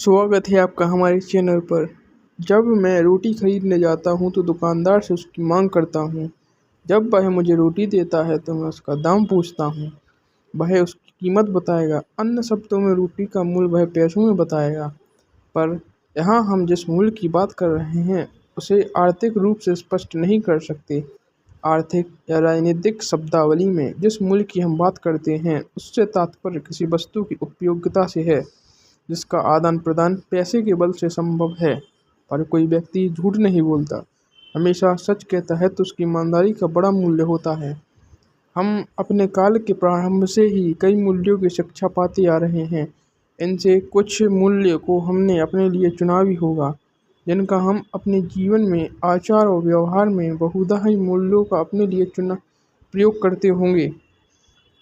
स्वागत है आपका हमारे चैनल पर। जब मैं रोटी खरीदने जाता हूँ तो दुकानदार से उसकी मांग करता हूँ। जब वह मुझे रोटी देता है तो मैं उसका दाम पूछता हूँ। वह उसकी कीमत बताएगा। अन्य शब्दों में रोटी का मूल्य वह पैसों में बताएगा। पर यहाँ हम जिस मूल्य की बात कर रहे हैं उसे आर्थिक रूप से स्पष्ट नहीं कर सकते। आर्थिक या राजनीतिक शब्दावली में जिस मूल्य की हम बात करते हैं उससे तात्पर्य किसी वस्तु की उपयोगिता से है जिसका आदान प्रदान पैसे के बल से संभव है। पर कोई व्यक्ति झूठ नहीं बोलता, हमेशा सच कहता है तो उसकी ईमानदारी का बड़ा मूल्य होता है। हम अपने काल के प्रारंभ से ही कई मूल्यों की शिक्षा पाते आ रहे हैं। इनसे कुछ मूल्य को हमने अपने लिए चुना भी होगा, जिनका हम अपने जीवन में आचार और व्यवहार में बहुधा ही मूल्यों का अपने लिए चुना प्रयोग करते होंगे।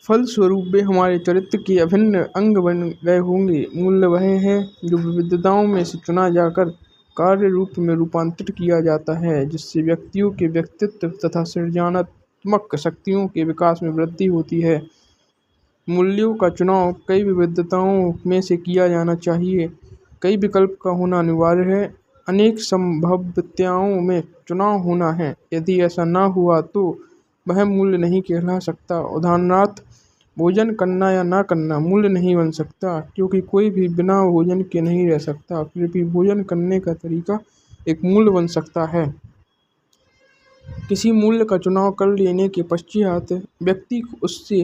फलस्वरूप वे हमारे चरित्र के अभिन्न अंग बन गए होंगे। मूल्य वह है जो विविधताओं में से चुना जाकर कार्य रूप में रूपांतरित किया जाता है, जिससे व्यक्तियों के व्यक्तित्व तथा सृजनात्मक शक्तियों के विकास में वृद्धि होती है। मूल्यों का चुनाव कई विविधताओं में से किया जाना चाहिए। कई विकल्प का होना अनिवार्य है। अनेक संभाव्यताओं में चुनाव होना है। यदि ऐसा न हुआ तो वह मूल्य नहीं कहला सकता। उदाहरणार्थ, भोजन करना या ना करना मूल्य नहीं बन सकता, क्योंकि कोई भी बिना भोजन के नहीं रह सकता। फिर भी भोजन करने का तरीका एक मूल्य बन सकता है। किसी मूल्य का चुनाव कर लेने के पश्चात व्यक्ति को उससे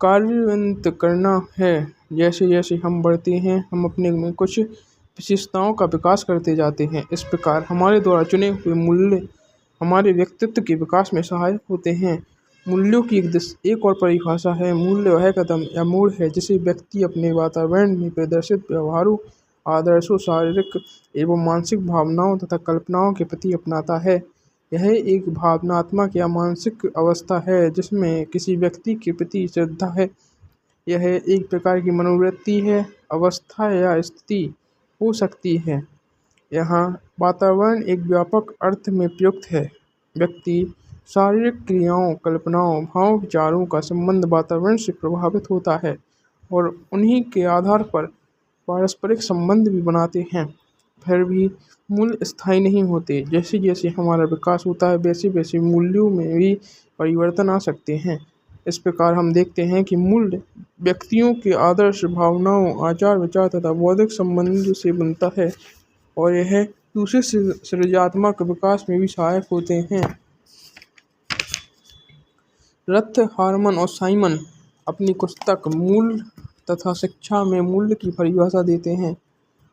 कार्यान्वित करना है। जैसे जैसे हम बढ़ते हैं, हम अपने में कुछ विशेषताओं का विकास करते जाते हैं। इस प्रकार हमारे द्वारा चुने हुए मूल्य हमारे व्यक्तित्व के विकास में सहायक होते हैं। मूल्यों की एक और परिभाषा है। मूल्य वह कदम या मोड़ है जिसे व्यक्ति अपने वातावरण में प्रदर्शित व्यवहारों, आदर्शों, शारीरिक एवं मानसिक भावनाओं तथा कल्पनाओं के प्रति अपनाता है। यह एक भावनात्मक या मानसिक अवस्था है जिसमें किसी व्यक्ति के प्रति श्रद्धा है। यह एक प्रकार की मनोवृत्ति है, अवस्था या स्थिति हो सकती है। यहाँ वातावरण एक व्यापक अर्थ में प्रयुक्त है। व्यक्ति शारीरिक क्रियाओं, कल्पनाओं, भावों, विचारों का संबंध वातावरण से प्रभावित होता है और उन्हीं के आधार पर पारस्परिक संबंध भी बनाते हैं। फिर भी मूल्य स्थायी नहीं होते। जैसे जैसे हमारा विकास होता है वैसे वैसे मूल्यों में भी परिवर्तन आ सकते हैं। इस प्रकार हम देखते हैं कि मूल्य व्यक्तियों के आदर्श, भावनाओं, आचार विचार तथा बौद्धिक संबंध से बनता है और यह दूसरे सृजनात्मक विकास में भी सहायक होते हैं। रथ हार्मन और साइमन अपनी पुस्तक मूल्य तथा शिक्षा में मूल्य की परिभाषा देते हैं।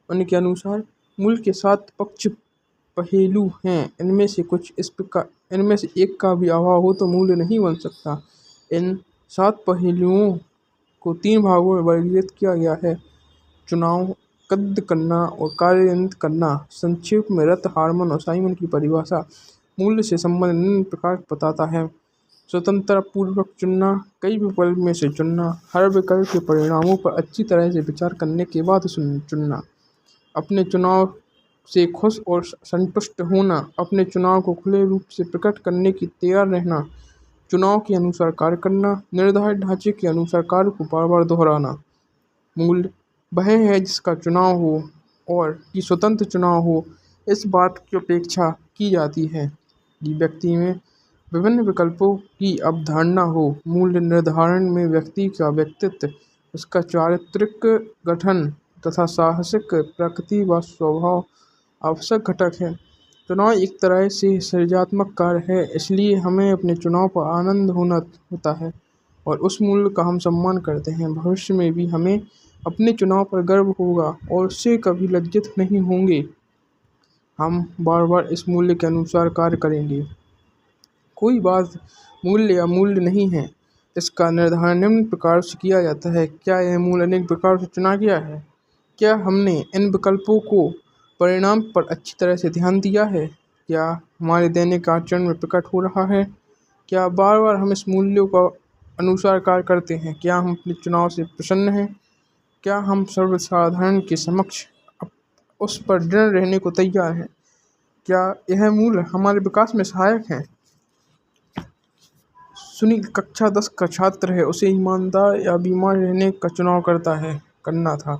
उनके अनुसार मूल्य के 7 पक्ष पहलू हैं। इनमें से एक का भी अभाव हो तो मूल्य नहीं बन सकता। इन 7 पहलुओं को 3 भागों में वर्गीकृत किया गया है: चुनाव, कद्य करना और कार्यान्वित करना। संक्षेप में रथ हार्मन और साइमन की परिभाषा मूल्य से संबंध निम्न प्रकार बताता है: स्वतंत्र पूर्वक चुनना, कई विकल्प में से चुनना, हर विकल्प के परिणामों पर अच्छी तरह से विचार करने के बाद चुनना, अपने चुनाव से खुश और संतुष्ट होना, अपने चुनाव को खुले रूप से प्रकट करने की तैयार रहना, चुनाव के अनुसार कार्य करना, निर्धारित ढांचे के अनुसार कार्य को बार बार दोहराना। मूल्य वह है जिसका चुनाव हो और कि स्वतंत्र चुनाव हो। इस बात की अपेक्षा की जाती है कि व्यक्ति में विभिन्न विकल्पों की अवधारणा हो। मूल्य निर्धारण में व्यक्ति का व्यक्तित्व, उसका चारित्रिक गठन तथा साहसिक प्रकृति व स्वभाव आवश्यक घटक है। चुनाव एक तरह से सृजनात्मक कार्य है, इसलिए हमें अपने चुनाव पर आनंद होता है और उस मूल्य का हम सम्मान करते हैं। भविष्य में भी हमें अपने चुनाव पर गर्व होगा और उससे कभी लज्जित नहीं होंगे। हम बार बार इस मूल्य के अनुसार कार्य करेंगे। कोई बात मूल्य या मूल्य नहीं है। इसका निर्धारण निम्न प्रकार से किया जाता है: क्या यह मूल्य अनेक प्रकार से चुना गया है? क्या हमने इन विकल्पों को परिणाम पर अच्छी तरह से ध्यान दिया है? क्या हमारे दैनिक आचरण में प्रकट हो रहा है? क्या बार बार हम इस मूल्यों का अनुसार कार्य करते हैं? क्या हम अपने चुनाव से प्रसन्न हैं? क्या हम सर्वसाधारण के समक्ष उस पर दृढ़ रहने को तैयार हैं? क्या यह मूल्य हमारे विकास में सहायक हैं? सुनील कक्षा 10 का छात्र है। उसे ईमानदार या बीमार रहने का चुनाव करना था।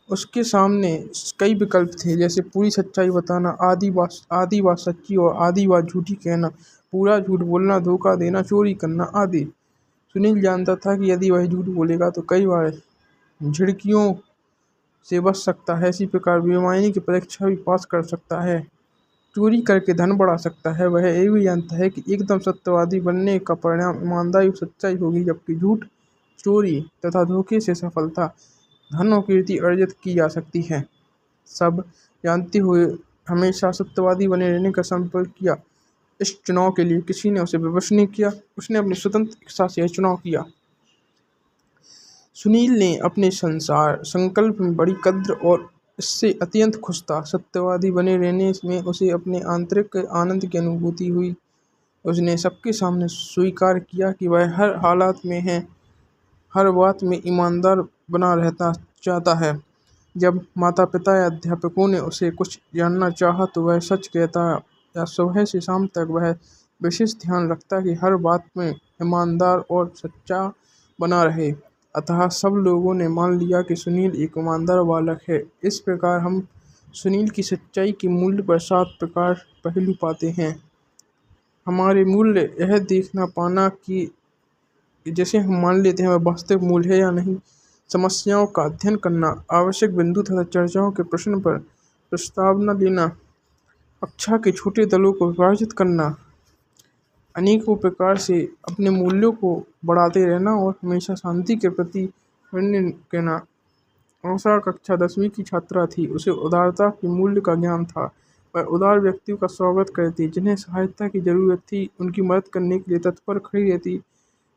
उसके सामने कई विकल्प थे, जैसे पूरी सच्चाई बताना, आधी बात सच्ची और आधी बात झूठी कहना, पूरा झूठ बोलना, धोखा देना, चोरी करना आदि। सुनील जानता था कि यदि वह झूठ बोलेगा तो कई बार झिड़कियों से बच सकता है, इसी प्रकार बेईमानी की परीक्षा भी पास कर सकता है, चोरी करके धन बढ़ा सकता है। वह ये भी जानता है कि एकदम सत्यवादी बनने का परिणाम ईमानदारी और सच्चाई होगी, जबकि झूठ, चोरी तथा धोखे से सफलता, धन और कीर्ति अर्जित की जा सकती है। सब जानते हुए हमेशा सत्यवादी बने रहने का संकल्प किया। इस चुनाव के लिए किसी ने उसे विवश नहीं किया, उसने अपनी स्वतंत्र इच्छा से यह चुनाव किया। सुनील ने अपने संसार संकल्प में बड़ी कद्र और इससे अत्यंत खुश था। सत्यवादी बने रहने में उसे अपने आंतरिक आनंद की अनुभूति हुई। उसने सबके सामने स्वीकार किया कि वह हर हालात में है, हर बात में ईमानदार बना रहना चाहता है। जब माता पिता या अध्यापकों ने उसे कुछ जानना चाहा तो वह सच कहता या सुबह से शाम तक वह विशेष ध्यान रखता कि हर बात में ईमानदार और सच्चा बना रहे। अतः सब लोगों ने मान लिया कि सुनील एक ईमानदार बालक है। इस प्रकार हम सुनील की सच्चाई के मूल्य पर 7 प्रकार पहलू पाते हैं। हमारे मूल्य यह देखना पाना कि जैसे हम मान लेते हैं वह वास्तविक मूल्य है या नहीं, समस्याओं का अध्ययन करना, आवश्यक बिंदु तथा चर्चाओं के प्रश्न पर प्रस्तावना देना, कक्षा के छोटे दलों को विभाजित करना, अनेकों प्रकार से अपने मूल्यों को बढ़ाते रहना और हमेशा शांति के प्रति निर्णय कहना। आशा कक्षा 10वीं की छात्रा थी, उसे उदारता के मूल्य का ज्ञान था। वह उदार व्यक्तियों का स्वागत करती, जिन्हें सहायता की जरूरत थी उनकी मदद करने के लिए तत्पर खड़ी रहती।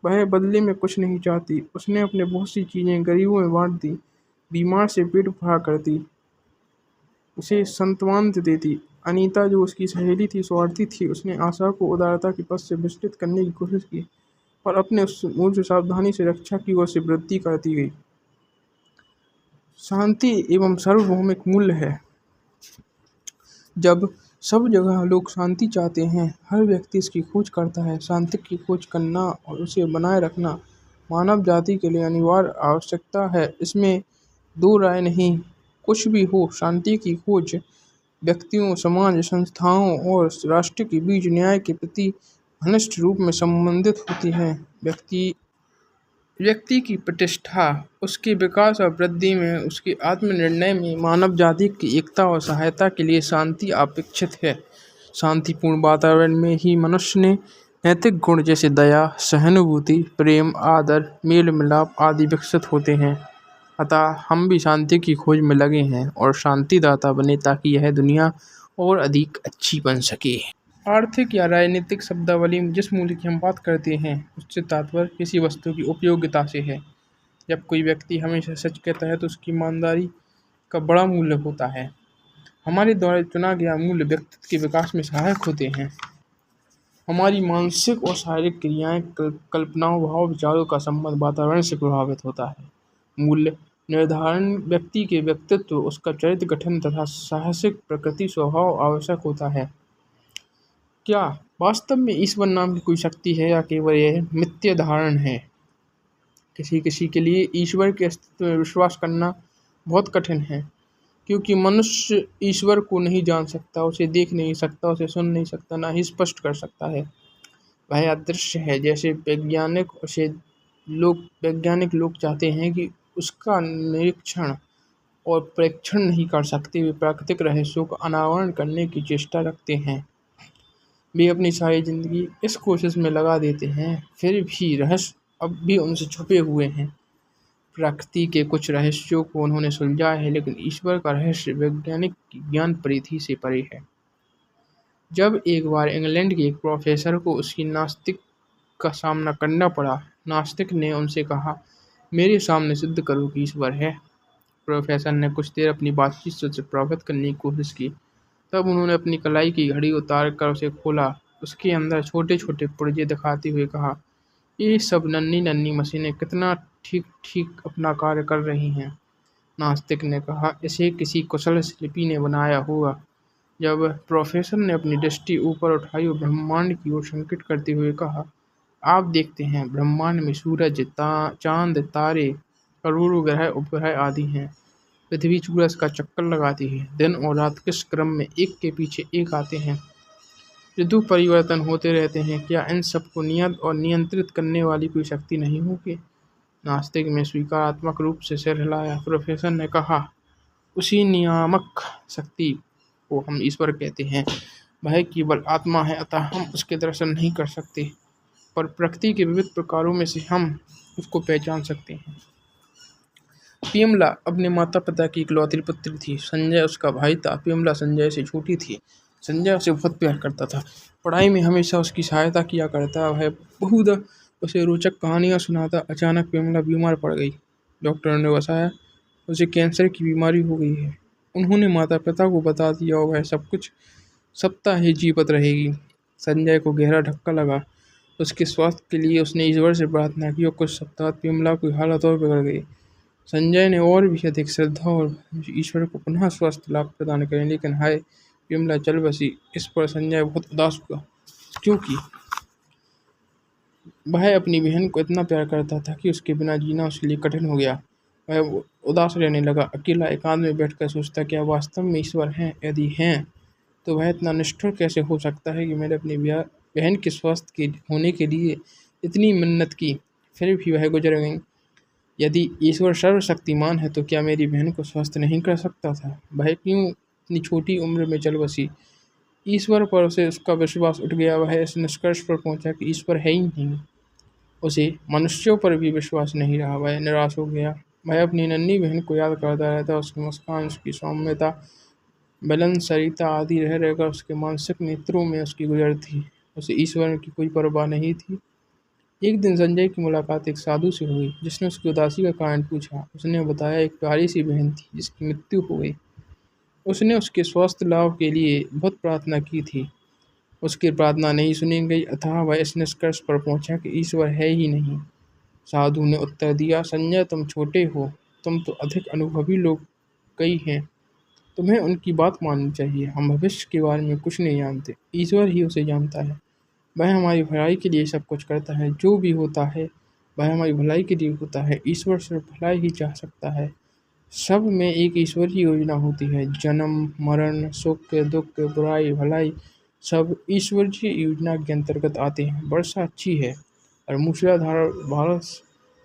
वह बदले में कुछ नहीं चाहती। उसने अपने बहुत सी चीजें गरीबों में बांट दी, बीमार से पेट भरा करती, उसे सांत्वना देती। अनीता जो उसकी सहेली थी स्वार्थी थी, उसने आशा को उदारता के पथ से विचलित करने की कोशिश की, पर अपने उस मूल से सावधानी से रक्षा की ओर से वृद्धि करती गई। शांति एवं सार्वभौमिक मूल्य है। जब सब जगह लोग शांति चाहते हैं, हर व्यक्ति इसकी खोज करता है। शांति की खोज करना और उसे बनाए रखना मानव जाति के लिए अनिवार्य आवश्यकता है, इसमें दो राय नहीं। कुछ भी हो, शांति की खोज व्यक्तियों, समाज, संस्थाओं और राष्ट्र के बीच न्याय के प्रति घनिष्ठ रूप में संबंधित होती है। व्यक्ति की प्रतिष्ठा, उसके विकास और वृद्धि में, उसके आत्मनिर्णय में मानव जाति की एकता और सहायता के लिए शांति अपेक्षित है। शांतिपूर्ण वातावरण में ही मनुष्य ने नैतिक गुण जैसे दया, सहानुभूति, प्रेम, आदर, मेल मिलाप आदि विकसित होते हैं। अतः हम भी शांति की खोज में लगे हैं और शांतिदाता बने ताकि यह दुनिया और अधिक अच्छी बन सके। आर्थिक या राजनीतिक शब्दावली में जिस मूल्य की हम बात करते हैं उससे तात्पर्य किसी वस्तु की उपयोगिता से है। जब कोई व्यक्ति हमेशा सच कहता है तो उसकी ईमानदारी का बड़ा मूल्य होता है। हमारे द्वारा चुना गया मूल्य व्यक्तित्व के विकास में सहायक होते हैं। हमारी मानसिक और शारीरिक क्रियाएं, कल्पनाओं, भाव, विचारों का संबंध वातावरण से प्रभावित होता है। मूल्य निर्धारण व्यक्ति के व्यक्तित्व, उसका चरित्र गठन तथा साहसिक प्रकृति स्वभाव आवश्यक होता है। क्या वास्तव में ईश्वर नाम की कोई शक्ति है या केवल यह मिथ्या धारण है? किसी किसी के लिए ईश्वर के अस्तित्व में विश्वास करना बहुत कठिन है, क्योंकि मनुष्य ईश्वर को नहीं जान सकता, उसे देख नहीं सकता, उसे सुन नहीं सकता, ना ही स्पष्ट कर सकता है। वह अदृश्य है। जैसे वैज्ञानिक लोग चाहते हैं कि उसका निरीक्षण और परीक्षण नहीं कर सकते, वे प्राकृतिक रहस्यों का अनावरण करने की चेष्टा रखते हैं। वे अपनी सारी जिंदगी इस कोशिश में लगा देते हैं, फिर भी रहस्य अब भी उनसे छुपे हुए हैं। प्रकृति के कुछ रहस्यों को उन्होंने सुलझा है, लेकिन ईश्वर का रहस्य वैज्ञानिक की ज्ञान परिधि से परे है। जब एक बार इंग्लैंड के एक प्रोफेसर को उसकी नास्तिक का सामना करना पड़ा, नास्तिक ने उनसे कहा, मेरे सामने सिद्ध करो कि ईश्वर है। प्रोफेसर ने कुछ देर अपनी बातचीत से उसे प्रभावित करने की कोशिश की। तब उन्होंने अपनी कलाई की घड़ी उतार कर उसे खोला। उसके अंदर छोटे छोटे पुर्जे दिखाते हुए कहा, ये सब नन्ही नन्ही मशीनें कितना ठीक ठीक अपना कार्य कर रही हैं। नास्तिक ने कहा, इसे किसी कुशल शिल्पी ने बनाया होगा। जब प्रोफेसर ने अपनी दृष्टि ऊपर उठाई और ब्रह्मांड की ओर संकेत करते हुए कहा, आप देखते हैं ब्रह्मांड में सूरज, चांद, तारे, करोड़ों ग्रह, उपग्रह आदि हैं। पृथ्वी सूरज का चक्कर लगाती है। दिन और रात किस क्रम में एक के पीछे एक आते हैं। ऋतु परिवर्तन होते रहते हैं। क्या इन सबको नियत और नियंत्रित करने वाली कोई शक्ति नहीं होगी? नास्तिक में स्वीकारात्मक रूप से सिर हिलाया। प्रोफेसर ने कहा, उसी नियामक शक्ति को हम ईश्वर कहते हैं। वह केवल आत्मा है, अतः हम उसके दर्शन नहीं कर सकते, पर प्रकृति के विविध प्रकारों में से हम उसको पहचान सकते हैं। पिमला अपने माता पिता की इकलौती पुत्री थी। संजय उसका भाई था। पिमला संजय से छोटी थी। संजय उसे बहुत प्यार करता था। पढ़ाई में हमेशा उसकी सहायता किया करता। वह बहुधा उसे रोचक कहानियां सुनाता। अचानक पिमला बीमार पड़ गई। डॉक्टर ने बताया उसे कैंसर की बीमारी हो गई है। उन्होंने माता पिता को बता दिया और वह सब कुछ सप्ताह ही जीवित रहेगी। संजय को गहरा धक्का लगा। उसके स्वास्थ्य के लिए उसने ईश्वर से प्रार्थना की और कुछ सप्ताह पिमला की हालत और बिगड़ गई। संजय ने और भी अधिक श्रद्धा और ईश्वर को पुनः स्वास्थ्य लाभ प्रदान करें, लेकिन हाय, विमला चल बसी। इस पर संजय बहुत उदास हुआ, क्योंकि वह अपनी बहन को इतना प्यार करता था कि उसके बिना जीना उसके लिए कठिन हो गया। वह उदास रहने लगा। अकेला एकांत में बैठकर सोचता, क्या वास्तव में ईश्वर हैं? यदि हैं तो वह इतना निष्ठुर कैसे हो सकता है कि मैंने अपनी बहन के स्वस्थ के होने के लिए इतनी मिन्नत की, फिर भी वह गुजर गई। यदि ईश्वर सर्वशक्तिमान है तो क्या मेरी बहन को स्वस्थ नहीं कर सकता था? वह क्यों इतनी छोटी उम्र में चल बसी? ईश्वर पर उसे उसका विश्वास उठ गया। वह इस निष्कर्ष पर पहुंचा कि ईश्वर है ही नहीं। उसे मनुष्यों पर भी विश्वास नहीं रहा। वह निराश हो गया। वह अपनी नन्ही बहन को याद करता रहता। उसकी मुस्कान, उसकी सौम्यता, मिलनसारिता आदि रह रहकर उसके मानसिक नेत्रों में उसकी गुजरती। उसे ईश्वर की कोई परवाह नहीं थी। एक दिन संजय की मुलाकात एक साधु से हुई, जिसने उसकी उदासी का कारण पूछा। उसने बताया एक प्यारी सी बहन थी जिसकी मृत्यु हो गई। उसने उसके स्वास्थ्य लाभ के लिए बहुत प्रार्थना की थी। उसकी प्रार्थना नहीं सुनी गई, अतः वह इस निष्कर्ष पर पहुंचा कि ईश्वर है ही नहीं। साधु ने उत्तर दिया, संजय तुम छोटे हो, तुम तो अधिक अनुभवी लोग कई हैं, तुम्हें उनकी बात माननी चाहिए। हम भविष्य के बारे में कुछ नहीं जानते, ईश्वर ही उसे जानता है। वह हमारी भलाई के लिए सब कुछ करता है। जो भी होता है वह हमारी भलाई के लिए होता है। ईश्वर सिर्फ भलाई ही चाह सकता है। सब में एक ईश्वर की योजना होती है। जन्म, मरण, सुख, दुख, बुराई, भलाई सब ईश्वर की योजना के अंतर्गत आते हैं। वर्षा अच्छी है और मूसलाधार बारिश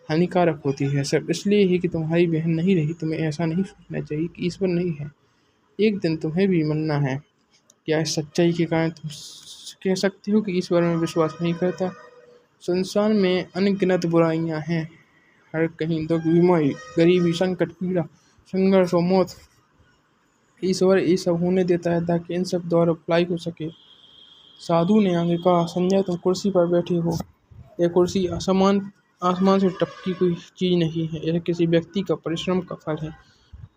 हानिकारक होती है, सिर्फ इसलिए ही कि तुम्हारी बहन नहीं रही। तुम्हें ऐसा नहीं सोचना चाहिए कि ईश्वर नहीं है। एक दिन तुम्हें भी मरना है। क्या इस सच्चाई के कारण तुम कह सकते हो कि ईश्वर में विश्वास नहीं करता? संसार में अनगिनत बुराइयां हैं। हर कहीं दुख, बीमारी, गरीबी, संकट, पीड़ा, संघर्ष और मौत। ईश्वर ये सब होने देता है ताकि इन सब द्वारा भलाई हो सके। साधु ने आगे कहा, संजय तुम कुर्सी पर बैठे हो। यह कुर्सी आसमान से टपकी कोई चीज नहीं है। यह किसी व्यक्ति का परिश्रम का फल है।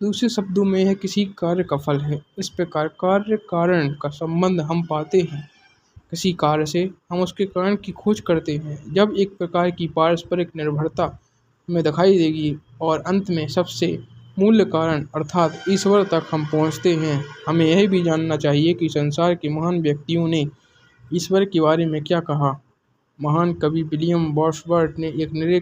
दूसरे शब्दों में यह किसी कार्य का फल है। इस प्रकार कार्य कारण का संबंध हम पाते हैं। किसी कार्य से हम उसके कारण की खोज करते हैं। जब एक प्रकार की पारस्परिक निर्भरता हमें दिखाई देगी और अंत में सबसे मूल कारण अर्थात ईश्वर तक हम पहुंचते हैं। हमें यह भी जानना चाहिए कि संसार के महान व्यक्तियों ने ईश्वर के बारे में क्या कहा। महान कवि विलियम वर्ड्सवर्थ ने एक निरे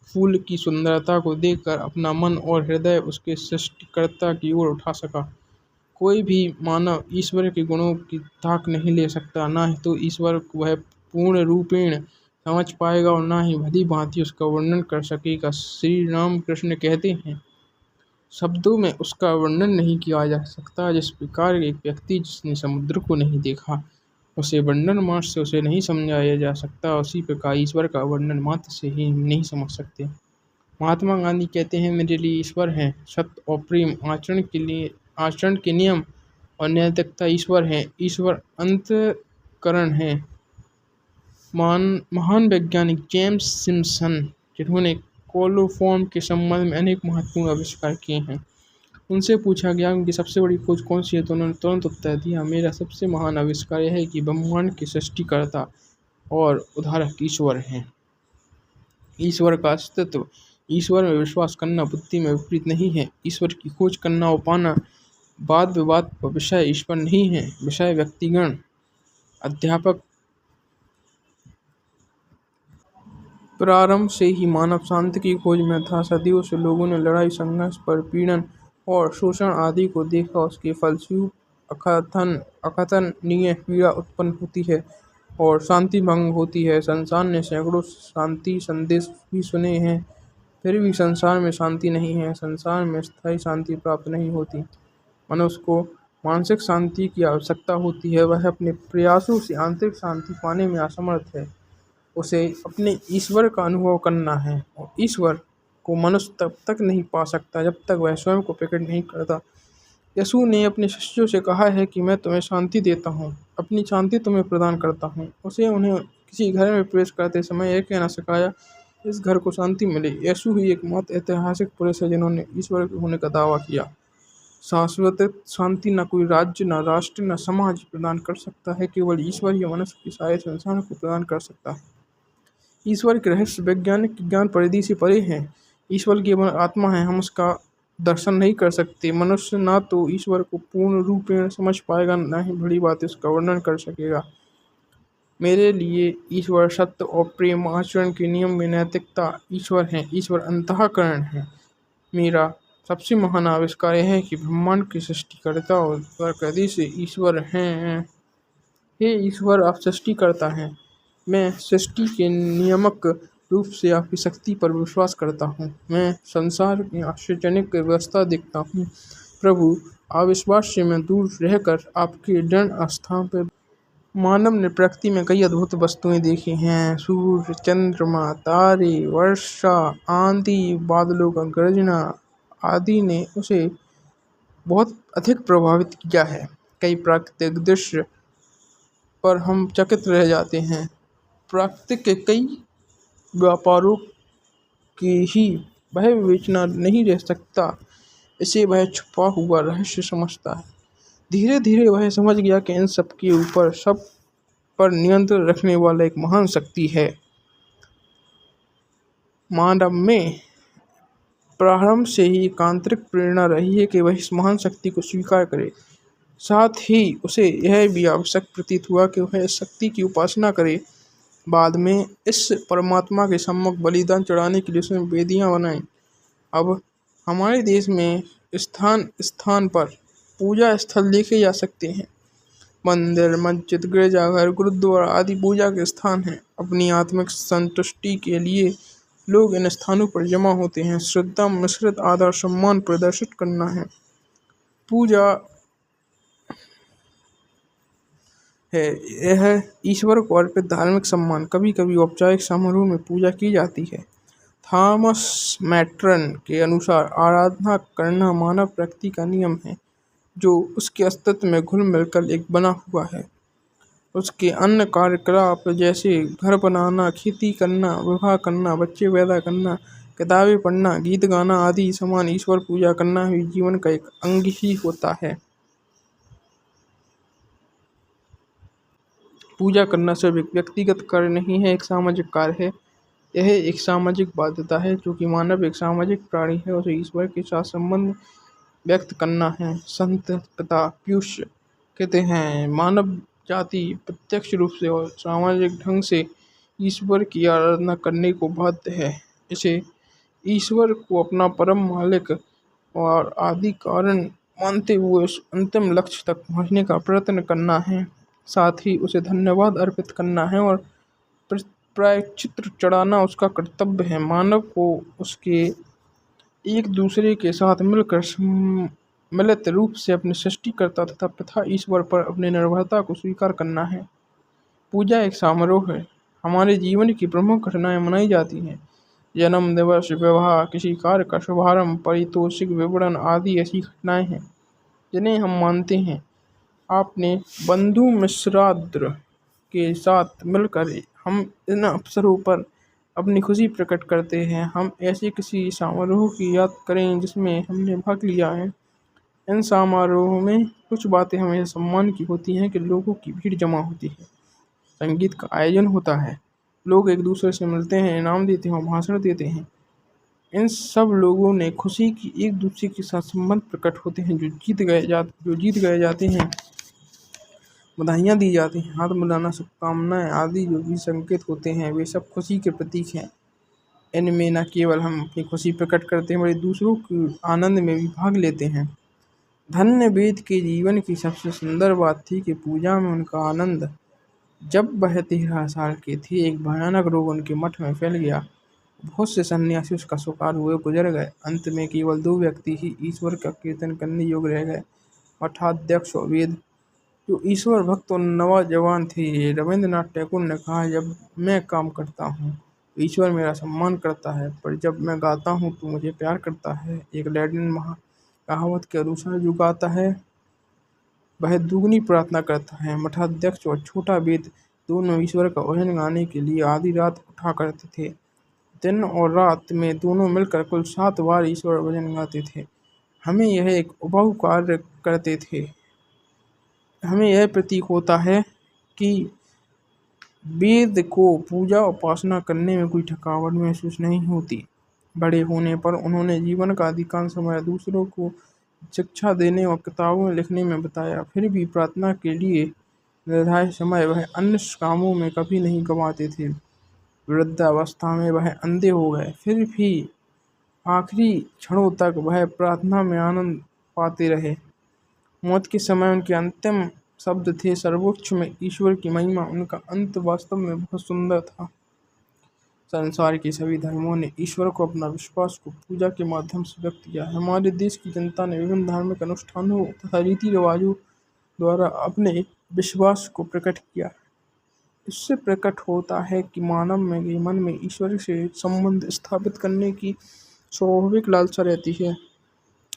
फूल की सुंदरता को देखकर अपना मन और हृदय उसके सृष्टिकर्ता की ओर उठा सका। कोई भी मानव ईश्वर के गुणों की ताक नहीं ले सकता। ना ही तो ईश्वर को वह पूर्ण रूपेण समझ पाएगा और ना ही भली भांति उसका वर्णन कर सकेगा। श्री राम कृष्ण कहते हैं, शब्दों में उसका वर्णन नहीं किया जा सकता। जिस प्रकार एक व्यक्ति जिसने समुद्र को नहीं देखा, उसे वर्णन मात्र से उसे नहीं समझाया जा सकता, उसी प्रकार ईश्वर का वर्णन मात्र से ही हम नहीं समझ सकते। महात्मा गांधी कहते हैं, मेरे लिए ईश्वर है सत्य और प्रेम, आचरण के नियम और नैतिकता ईश्वर है। ईश्वर अंतःकरण है। महान वैज्ञानिक जेम्स सिम्पसन, जिन्होंने कोलोफॉर्म के संबंध में अनेक महत्वपूर्ण आविष्कार किए हैं, उनसे पूछा गया उनकी सबसे बड़ी खोज कौन सी है, तो उन्होंने तुरंत उत्तर दिया, मेरा सबसे महान आविष्कार यह है कि ब्रह्मांड के सृष्टिकर्ता और उद्धारक ईश्वर हैं। ईश्वर का अस्तित्व, ईश्वर में विश्वास करना बुद्धि में विपरीत नहीं है। ईश्वर की खोज करना और पाना वाद विवाद का विषय ईश्वर नहीं है। विषय व्यक्तिगण। अध्यापक प्रारंभ से ही मानव शांति की खोज में था। सदियों से लोगों ने लड़ाई, संघर्ष, पर पीड़न और शोषण आदि को देखा, उसके फलस्वरूप अकथनीय पीड़ा उत्पन्न होती है और शांति भंग होती है। संसार ने सैकड़ों शांति संदेश भी सुने हैं, फिर भी संसार में शांति नहीं है। संसार में स्थायी शांति प्राप्त नहीं होती। मनुष्य को मानसिक शांति की आवश्यकता होती है। वह अपने प्रयासों से आंतरिक शांति पाने में असमर्थ है। उसे अपने ईश्वर का अनुभव करना है और ईश्वर को मनुष्य तब तक नहीं पा सकता जब तक वह स्वयं को प्रकट नहीं करता। यीशु ने अपने शिष्यों से कहा है कि मैं तुम्हें शांति देता हूँ, अपनी शांति तुम्हें प्रदान करता हूँ। उसे उन्हें किसी घर में प्रवेश करते समय यह कहना सिखाया, इस घर को शांति मिले। यीशु ही एकमात्र ऐतिहासिक पुरुष है जिन्होंने ईश्वर के होने का दावा किया। शाश्वत शांति न कोई राज्य, न राष्ट्र, न समाज प्रदान कर सकता है। केवल ईश्वर ही मनुष्य के सारे संसार को प्रदान कर सकता है। ईश्वर के रहस्य वैज्ञानिक ज्ञान परिधि से परे हैं। ईश्वर केवल आत्मा है, हम उसका दर्शन नहीं कर सकते। मनुष्य ना तो ईश्वर को पूर्ण रूपेण समझ पाएगा, न ही बड़ी बात उसका वर्णन कर सकेगा। मेरे लिए ईश्वर सत्य और प्रेम, आचरण के नियम में नैतिकता ईश्वर है। ईश्वर अंतःकरण है। मेरा सबसे महान आविष्कार यह है कि ब्रह्मांड के सृष्टिकर्ता और द्वारकाधीश से ईश्वर हैं। हे ईश्वर, आप सृष्टि करता हैं। मैं सृष्टि के नियामक रूप से आपकी शक्ति पर विश्वास करता हूँ। मैं संसार में आश्चर्यजनक व्यवस्था देखता हूँ। प्रभु, अविश्वास से मैं दूर रहकर आपके दृढ़ आस्था पर। मानव ने प्रकृति में कई अद्भुत वस्तुएं देखी हैं। सूर्य, चंद्रमा, तारे, वर्षा, आंधी, बादलों का गरजना आदि ने उसे बहुत अधिक प्रभावित किया है। कई प्राकृतिक दृश्य पर हम चकित रह जाते हैं। प्रकृति के कई व्यापारों की ही वह विवेचना नहीं रह सकता। इसे वह छुपा हुआ रहस्य समझता है। धीरे धीरे वह समझ गया कि इन सब के ऊपर, सब पर नियंत्रण रखने वाला एक महान शक्ति है। मानव में प्रारंभ से ही एक आंतरिक प्रेरणा रही है कि वह इस महान शक्ति को स्वीकार करे। साथ ही उसे यह भी आवश्यक प्रतीत हुआ कि वह इस शक्ति की उपासना करे। बाद में इस परमात्मा के सम्मुख बलिदान चढ़ाने के लिए उसने वेदियां बनाई। अब हमारे देश में स्थान स्थान पर पूजा स्थल देखे जा सकते हैं। मंदिर, मस्जिद, गिरजाघर, गुरुद्वारा आदि पूजा के स्थान हैं। अपनी आत्मिक संतुष्टि के लिए लोग इन स्थानों पर जमा होते हैं। श्रद्धा मिश्रित आदर सम्मान प्रदर्शित करना है। पूजा है यह ईश्वर को अर्पित धार्मिक सम्मान। कभी कभी औपचारिक समारोह में पूजा की जाती है। थॉमस मैट्रन के अनुसार आराधना करना मानव प्रकृति का नियम है, जो उसके अस्तित्व में घुल मिलकर एक बना हुआ है। उसके अन्य कार्यकलाप जैसे घर बनाना, खेती करना, विवाह करना, बच्चे पैदा करना, किताबें पढ़ना, गीत गाना आदि समान ईश्वर पूजा करना भी जीवन का एक अंग ही होता है। पूजा करना सिर्फ एक व्यक्तिगत कार्य नहीं है, एक सामाजिक कार्य है। यह एक सामाजिक बाध्यता है, क्योंकि मानव एक सामाजिक प्राणी है। उसे ईश्वर के साथ संबंध व्यक्त करना है। संत पिता पीयूष कहते हैं, मानव जाति प्रत्यक्ष रूप से और सामाजिक ढंग से ईश्वर की आराधना करने को बाध्य है। इसे ईश्वर को अपना परम मालिक और आदि कारण मानते हुए उस अंतिम लक्ष्य तक पहुंचने का प्रयत्न करना है। साथ ही उसे धन्यवाद अर्पित करना है और प्रायश्चित चढ़ाना उसका कर्तव्य है। मानव को उसके एक दूसरे के साथ मिलकर सम्मिलित रूप से अपने सृष्टिकर्ता तथा पिता ईश्वर पर अपनी निर्भरता को स्वीकार करना है। पूजा एक समारोह है। हमारे जीवन की प्रमुख घटनाएं मनाई जाती हैं। जन्म दिवस, विवाह, किसी कार्य का शुभारंभ, पारितोषिक वितरण आदि ऐसी घटनाएं हैं जिन्हें हम मानते हैं। अपने बंधु मित्रादि के साथ मिलकर हम इन अवसरों पर अपनी खुशी प्रकट करते हैं। हम ऐसे किसी समारोह की याद करें जिसमें हमने भाग लिया है। इन समारोहों में कुछ बातें हमें सम्मान की होती हैं कि लोगों की भीड़ जमा होती है, संगीत का आयोजन होता है, लोग एक दूसरे से मिलते हैं, इनाम देते हैं और भाषण देते हैं। इन सब लोगों ने खुशी की एक दूसरे के साथ संबंध प्रकट होते हैं। जो जीत गए जाते हैं, बधाइयाँ दी जाती हैं, हाथ मिलाना, शुभकामनाएं आदि जो भी संकेत होते हैं, वे सब खुशी के प्रतीक हैं। इनमें न केवल हम अपनी खुशी प्रकट करते हैं बल्कि दूसरों के आनंद में भी भाग लेते हैं। धन्य वेद के जीवन की सबसे सुंदर बात थी कि पूजा में उनका आनंद। जब वह 13 साल के थे, एक भयानक रोग उनके मठ में फैल गया। बहुत से सन्यासी उसका शिकार हुए गुजर गए। अंत में केवल 2 व्यक्ति ही ईश्वर का कीर्तन करने योग्य रह गए, मठाध्यक्ष और वेद, जो ईश्वर भक्त और नौजवान थे। रविंद्रनाथ टैगोर ने कहा, जब मैं काम करता हूँ तो ईश्वर मेरा सम्मान करता है, पर जब मैं गाता हूँ तो मुझे प्यार करता है। एक लैटिन कहावत के अनुसार, जो गाता है वह दुगनी प्रार्थना करता है। मठाध्यक्ष और छोटा वेद दोनों ईश्वर का भजन गाने के लिए आधी रात उठा करते थे। दिन और रात में दोनों मिलकर कुल 7 बार ईश्वर भजन गाते थे। हमें यह एक उबाऊ कार्य करते थे। हमें यह प्रतीक होता है कि वेद को पूजा उपासना करने में कोई थकावट महसूस नहीं होती। बड़े होने पर उन्होंने जीवन का अधिकांश समय दूसरों को शिक्षा देने और किताबों में लिखने में बिताया। फिर भी प्रार्थना के लिए निर्धारित समय वह अन्य कामों में कभी नहीं गंवाते थे। वृद्धावस्था में वह अंधे हो गए, फिर भी आखिरी क्षणों तक वह प्रार्थना में आनंद पाते रहे। मौत के समय उनके अंतिम शब्द थे, सर्वोच्च में ईश्वर की महिमा। उनका अंत वास्तव में बहुत सुंदर था। संसार के सभी धर्मों ने ईश्वर को अपना विश्वास को पूजा के माध्यम से व्यक्त किया है। हमारे देश की जनता ने विभिन्न धार्मिक अनुष्ठानों तथा रीति रिवाजों द्वारा अपने विश्वास को प्रकट किया। इससे प्रकट होता है कि मानव में के मन में ईश्वर से संबंध स्थापित करने की स्वाभाविक लालसा रहती है।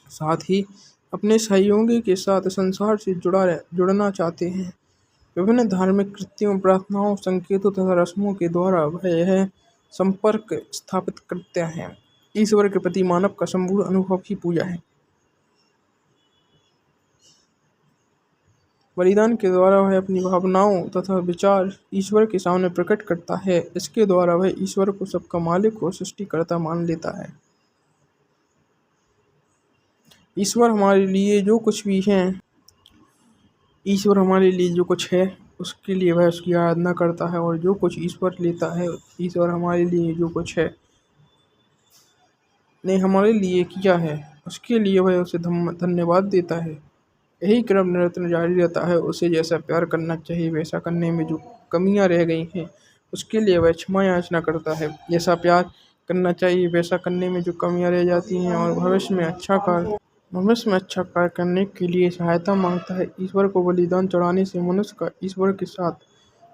साथ ही अपने सहयोगी के साथ संसार से जुड़ना चाहते हैं। विभिन्न धार्मिक कृत्यों, प्रार्थनाओं, संकेतों तथा रस्मों के द्वारा वह यह संपर्क स्थापित करते हैं। ईश्वर के प्रति मानव का संपूर्ण अनुभव ही पूजा है। बलिदान के द्वारा वह अपनी भावनाओं तथा विचार ईश्वर के सामने प्रकट करता है। इसके द्वारा वह ईश्वर को सबका मालिक और सृष्टिकर्ता मान लेता है। ईश्वर हमारे लिए जो कुछ भी है ईश्वर हमारे लिए जो कुछ है उसके लिए वह उसकी आराधना करता है, और जो कुछ ईश्वर लेता है, ईश्वर हमारे लिए जो कुछ है ने हमारे लिए किया है उसके लिए वह उसे धन्यवाद देता है। यही क्रम निरंतर जारी रहता है। उसे जैसा प्यार करना चाहिए वैसा करने में जो कमियां रह गई हैं उसके लिए वह क्षमा याचना करता है। जैसा प्यार करना चाहिए वैसा करने में जो कमियां रह जाती हैं और भविष्य में अच्छा कार्य करने के लिए सहायता मांगता है। ईश्वर को बलिदान चढ़ाने से मनुष्य का ईश्वर के साथ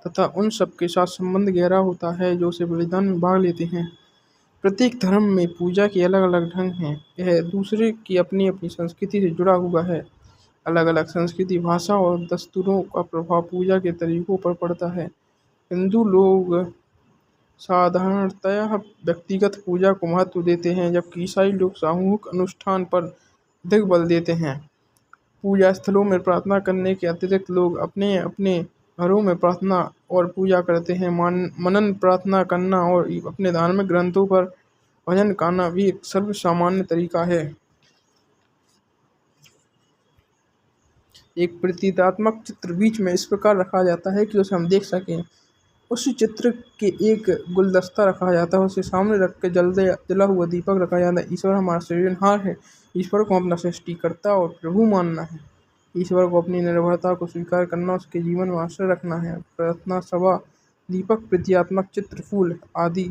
तथा उन सब के साथ संबंध गहरा होता है जो उसे बलिदान में भाग लेते हैं। प्रत्येक धर्म में पूजा के अलग अलग ढंग हैं। यह दूसरे की अपनी अपनी संस्कृति से जुड़ा हुआ है। अलग अलग संस्कृति, भाषा और दस्तूरों का प्रभाव पूजा के तरीकों पर पड़ता है। हिंदू लोग साधारणतया व्यक्तिगत पूजा को महत्व देते हैं, जबकि ईसाई लोग सामूहिक अनुष्ठान पर अधिक बल देते हैं। पूजा स्थलों में प्रार्थना करने के अतिरिक्त लोग अपने अपने घरों में प्रार्थना और पूजा करते हैं। मनन प्रार्थना करना और अपने धार्मिक ग्रंथों पर भजन गाना भी एक सर्वसामान्य तरीका है। एक प्रतीकात्मक चित्र बीच में इस प्रकार रखा जाता है कि उसे हम देख सकें। उस चित्र के एक गुलदस्ता रखा जाता है, उसे सामने रख के जला हुआ दीपक रखा जाता है। ईश्वर हमारा सृजनहार है। ईश्वर को अपना सृष्टिकर्ता और प्रभु मानना है। ईश्वर को अपनी निर्भरता को स्वीकार करना, उसके जीवन में आश्रय रखना है। प्रार्थना सभा, दीपक, प्रतीकात्मक चित्र, फूल आदि।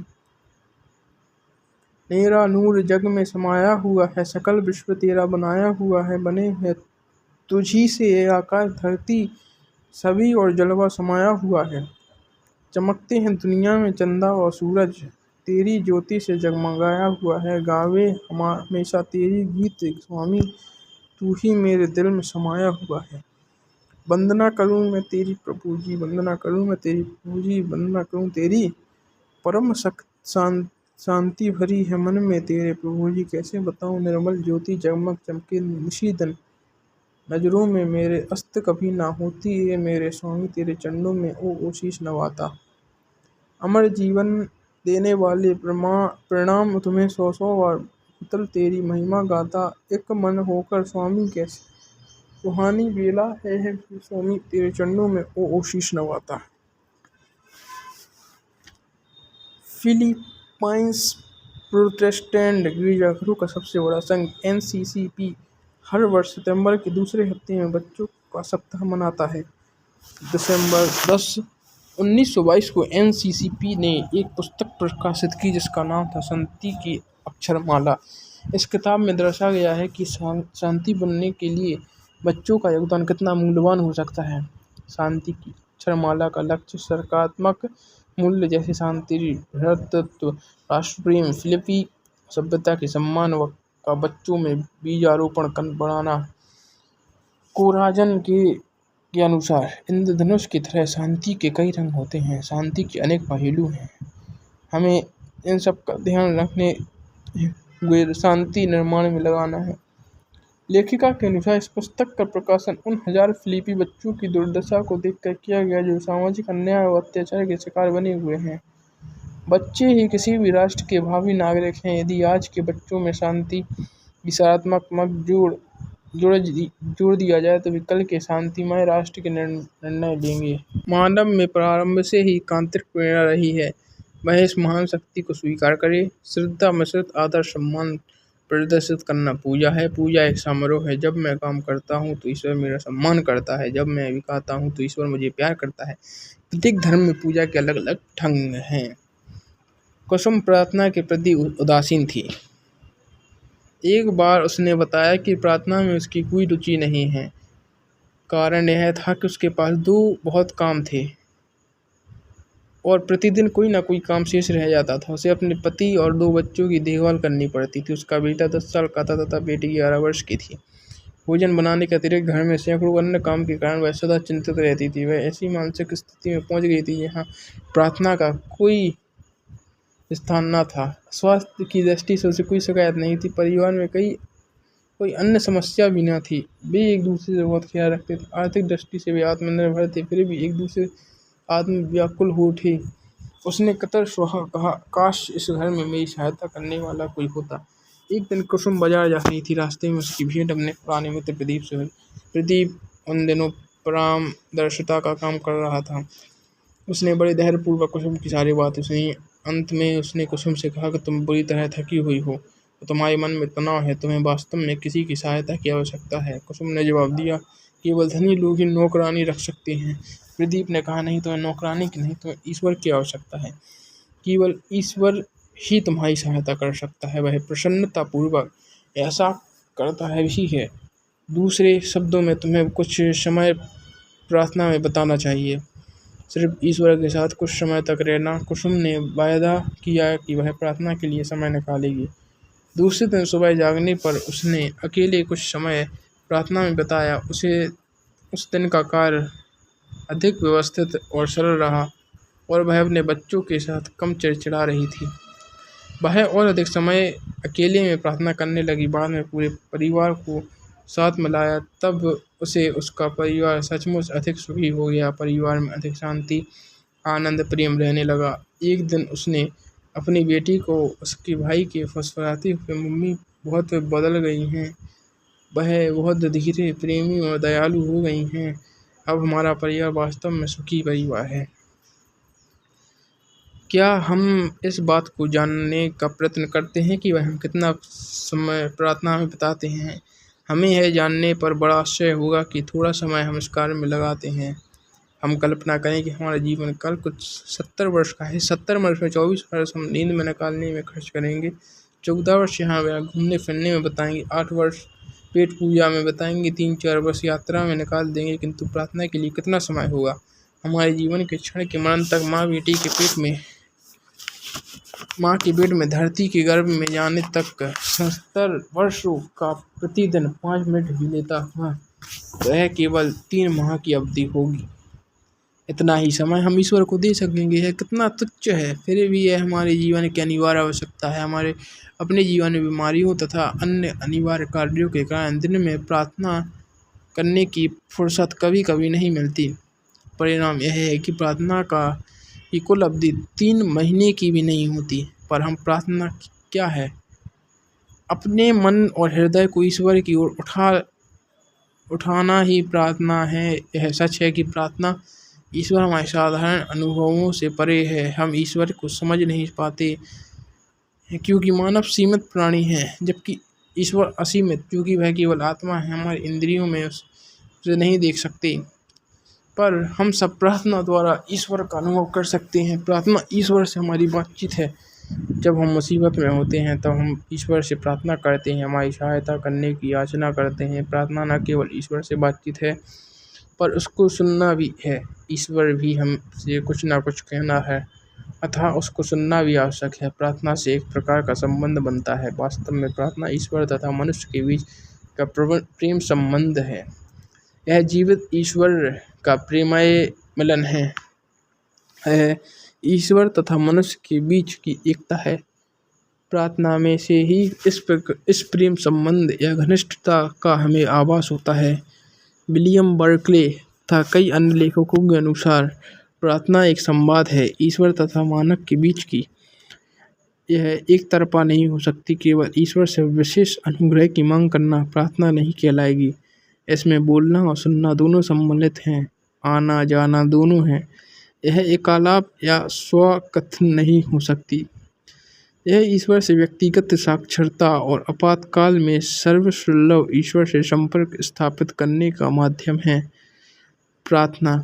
मेरा नूर जग में समाया हुआ है, सकल विश्व तेरा बनाया हुआ है। बने हैं तुझी से ये आकाश धरती, सभी और जलवा समाया हुआ है। चमकते हैं दुनिया में चंदा और सूरज, तेरी ज्योति से जगमगाया हुआ है। गावे हमेशा तेरी गीत स्वामी, तू ही मेरे दिल में समाया हुआ है। वंदना करूं मैं तेरी प्रभु जी, वंदना करूं मैं तेरी प्रभु जी, वंदना करूं तेरी। परम शांति भरी है मन में तेरे प्रभु जी, कैसे बताऊं निर्मल ज्योति जगमग चमके निशी दिन। नजरों में मेरे अस्त कभी ना होती है मेरे स्वामी, तेरे चरणों में ओ शीश नवाता। अमर जीवन देने वाले प्रणाम तुम्हें 100 बार, उतल तेरी महिमा गाता एक मन होकर स्वामी। कैसे सुहानी बेला है स्वामी, तेरे चरणों में ओ शीश नवाता। फिलीपाइंस प्रोटेस्टेंट गिरजाघरों का सबसे बड़ा संघ एनसीसीपी हर वर्ष सितंबर के दूसरे हफ्ते में बच्चों का सप्ताह मनाता है। दिसंबर 10, 1922 को एनसीसीपी ने एक पुस्तक प्रकाशित की जिसका नाम था शांति की अक्षरमाला। इस किताब में दर्शाया गया है कि शांति बनने के लिए बच्चों का योगदान कितना मूल्यवान हो सकता है। शांति की अक्षरमाला का लक्ष्य सकारात्मक मूल्य जैसे शांति, भ्रातृत्व, राष्ट्रप्रेम, फिलिपी सभ्यता के सम्मान का बच्चों में बीजारोपण बढ़ाना। कोराजन के अनुसार इंद्रधनुष की तरह शांति के कई रंग होते हैं। शांति के अनेक पहलू हैं, हमें इन सब का ध्यान रखने हुए शांति निर्माण में लगाना है। लेखिका के अनुसार इस पुस्तक का प्रकाशन उन हजार फिलिपी बच्चों की दुर्दशा को देखकर किया गया जो सामाजिक अन्याय और अत्याचार के शिकार बने हुए हैं। बच्चे ही किसी भी राष्ट्र के भावी नागरिक हैं। यदि आज के बच्चों में शांति की सकारात्मक जोड़ दिया जाए तो वे कल के शांतिमय राष्ट्र के निर्णय लेंगे। मानव में प्रारंभ से ही आंतरिक प्रेरणा रही है, वह इस महान शक्ति को स्वीकार करे। श्रद्धा मिश्रित आदर सम्मान प्रदर्शित करना पूजा है। पूजा एक समारोह है। जब मैं काम करता हूँ तो ईश्वर मेरा सम्मान करता है। जब मैं भी खाता हूँ तो ईश्वर मुझे प्यार करता है। प्रत्येक धर्म में पूजा के अलग अलग ढंग हैं। कुसुम प्रार्थना के प्रति उदासीन थी। एक बार उसने बताया कि प्रार्थना में उसकी कोई रुचि नहीं है। कारण यह था कि उसके पास बहुत काम थे और प्रतिदिन कोई ना कोई काम शेष रह जाता था। उसे अपने पति और 2 बच्चों की देखभाल करनी पड़ती थी। उसका बेटा 10 साल का था तथा बेटी 11 वर्ष की थी। भोजन बनाने के अतिरिक्त घर में सैकड़ों अन्य काम के कारण वह सदा चिंतित रहती थी। वह ऐसी मानसिक स्थिति में पहुंच गई थी जहाँ प्रार्थना का कोई स्थान न था। स्वास्थ्य की दृष्टि से उसे कोई शिकायत नहीं थी। परिवार में कोई अन्य समस्या भी न थी। वे एक दूसरे से बहुत ख्याल रखते थे। आर्थिक दृष्टि से वे आत्मनिर्भर थे, फिर भी एक दूसरे आत्मव्याकुल हो उठे। उसने कतर सुहा कहा, काश इस घर में मेरी सहायता करने वाला कोई होता। एक दिन कुसुम बाजार जा रही थी। रास्ते में उसकी भेंट अपने पुराने मित्र प्रदीप से हुई। प्रदीप उन दिनों परामर्शदाता का काम कर रहा था। उसने बड़े धैर्यपूर्वक कुसुम की सारी बातें सुनी। अंत में उसने कुसुम से कहा कि तुम बुरी तरह थकी हुई हो, तो तुम्हारे मन में तनाव है, तुम्हें वास्तव में किसी की सहायता की आवश्यकता है। कुसुम ने जवाब दिया, केवल धनी लोग ही नौकरानी रख सकते हैं। प्रदीप ने कहा, नहीं, तुम्हें नौकरानी की नहीं, तुम्हें ईश्वर की आवश्यकता है। केवल ईश्वर ही तुम्हारी सहायता कर सकता है। वह प्रसन्नतापूर्वक ऐसा करता है भी है। दूसरे शब्दों में तुम्हें कुछ समय प्रार्थना में बिताना चाहिए, सिर्फ ईश्वर के साथ कुछ समय तक रहना। कुसुम ने वायदा किया कि वह प्रार्थना के लिए समय निकालेगी। दूसरे दिन सुबह जागने पर उसने अकेले कुछ समय प्रार्थना में बिताया। उसे उस दिन का कार्य अधिक व्यवस्थित और सरल रहा और वह अपने बच्चों के साथ कम चिड़चिड़ा रही थी। वह और अधिक समय अकेले में प्रार्थना करने लगी। बाद में पूरे परिवार को साथ मिलाया, तब उसे उसका परिवार सचमुच अधिक सुखी हो गया। परिवार में अधिक शांति, आनंद, प्रेम रहने लगा। एक दिन उसने अपनी बेटी को उसके भाई के फुसफुसाते हुए, मम्मी बहुत बदल गई हैं, वह बहुत धीरे, प्रेमी और दयालु हो गई हैं। अब हमारा परिवार वास्तव में सुखी परिवार है। क्या हम इस बात को जानने का प्रयत्न करते हैं कि वह हम कितना समय प्रार्थना में बिताते हैं? हमें यह जानने पर बड़ा आश्चर्य होगा कि थोड़ा समय हम इस कार्य में लगाते हैं। हम कल्पना करें कि हमारा जीवन काल कुछ 70 वर्ष का है। 70 वर्ष में 24 वर्ष हम नींद में निकालने में खर्च करेंगे, 14 वर्ष यहाँ वहाँ घूमने फिरने में बताएंगे, 8 वर्ष पेट पूजा में बताएंगे, 3-4 वर्ष यात्रा में निकाल देंगे। किंतु प्रार्थना के लिए कितना समय होगा? हमारे जीवन के क्षण के मरण तक माँ के पेट में धरती के गर्भ में जाने तक 70 वर्षों का प्रतिदिन 5 मिनट भी लेता हुआ वह केवल 3 माह की अवधि होगी। इतना ही समय हम ईश्वर को दे सकेंगे। यह कितना तुच्छ है, फिर भी यह हमारे जीवन की अनिवार्य आवश्यकता है। हमारे अपने जीवन में बीमारियों तथा अन्य अनिवार्य कार्यों के कारण दिन में प्रार्थना करने की फुर्सत कभी कभी नहीं मिलती। परिणाम यह है कि प्रार्थना की कुल अवधि 3 महीने की भी नहीं होती। पर हम प्रार्थना क्या है? अपने मन और हृदय को ईश्वर की ओर उठाना ही प्रार्थना है। यह सच है कि प्रार्थना ईश्वर हमारे साधारण अनुभवों से परे है। हम ईश्वर को समझ नहीं पाते क्योंकि मानव सीमित प्राणी है जबकि ईश्वर असीमित, क्योंकि वह केवल आत्मा है। हमारे इंद्रियों में उसे नहीं देख सकते, पर हम सब प्रार्थना द्वारा ईश्वर का अनुभव कर सकते हैं। प्रार्थना ईश्वर से हमारी बातचीत है। जब हम मुसीबत में होते हैं तब हम ईश्वर से प्रार्थना करते हैं, हमारी सहायता करने की याचना करते हैं। प्रार्थना न केवल ईश्वर से बातचीत है पर उसको सुनना भी है। ईश्वर भी हमसे कुछ ना कुछ कहना है, अतः उसको सुनना भी आवश्यक है। प्रार्थना से एक प्रकार का संबंध बनता है। वास्तव में प्रार्थना ईश्वर तथा मनुष्य के बीच का प्रेम संबंध है। यह जीवित ईश्वर का प्रेममय मिलन है। ईश्वर तथा मनुष्य के बीच की एकता है। प्रार्थना में से ही इस प्रेम संबंध या घनिष्ठता का हमें आभास होता है। विलियम बर्कले तथा कई अन्य लेखकों के अनुसार प्रार्थना एक संवाद है ईश्वर तथा मानव के बीच की। यह एक तरफा नहीं हो सकती। केवल ईश्वर से विशेष अनुग्रह की मांग करना प्रार्थना नहीं कहलाएगी। इसमें बोलना और सुनना दोनों सम्मिलित हैं, आना जाना दोनों हैं। यह एकालाप या स्वकथन नहीं हो सकती। यह ईश्वर से व्यक्तिगत साक्षरता और आपातकाल में सर्वसुलभ ईश्वर से संपर्क स्थापित करने का माध्यम है। प्रार्थना।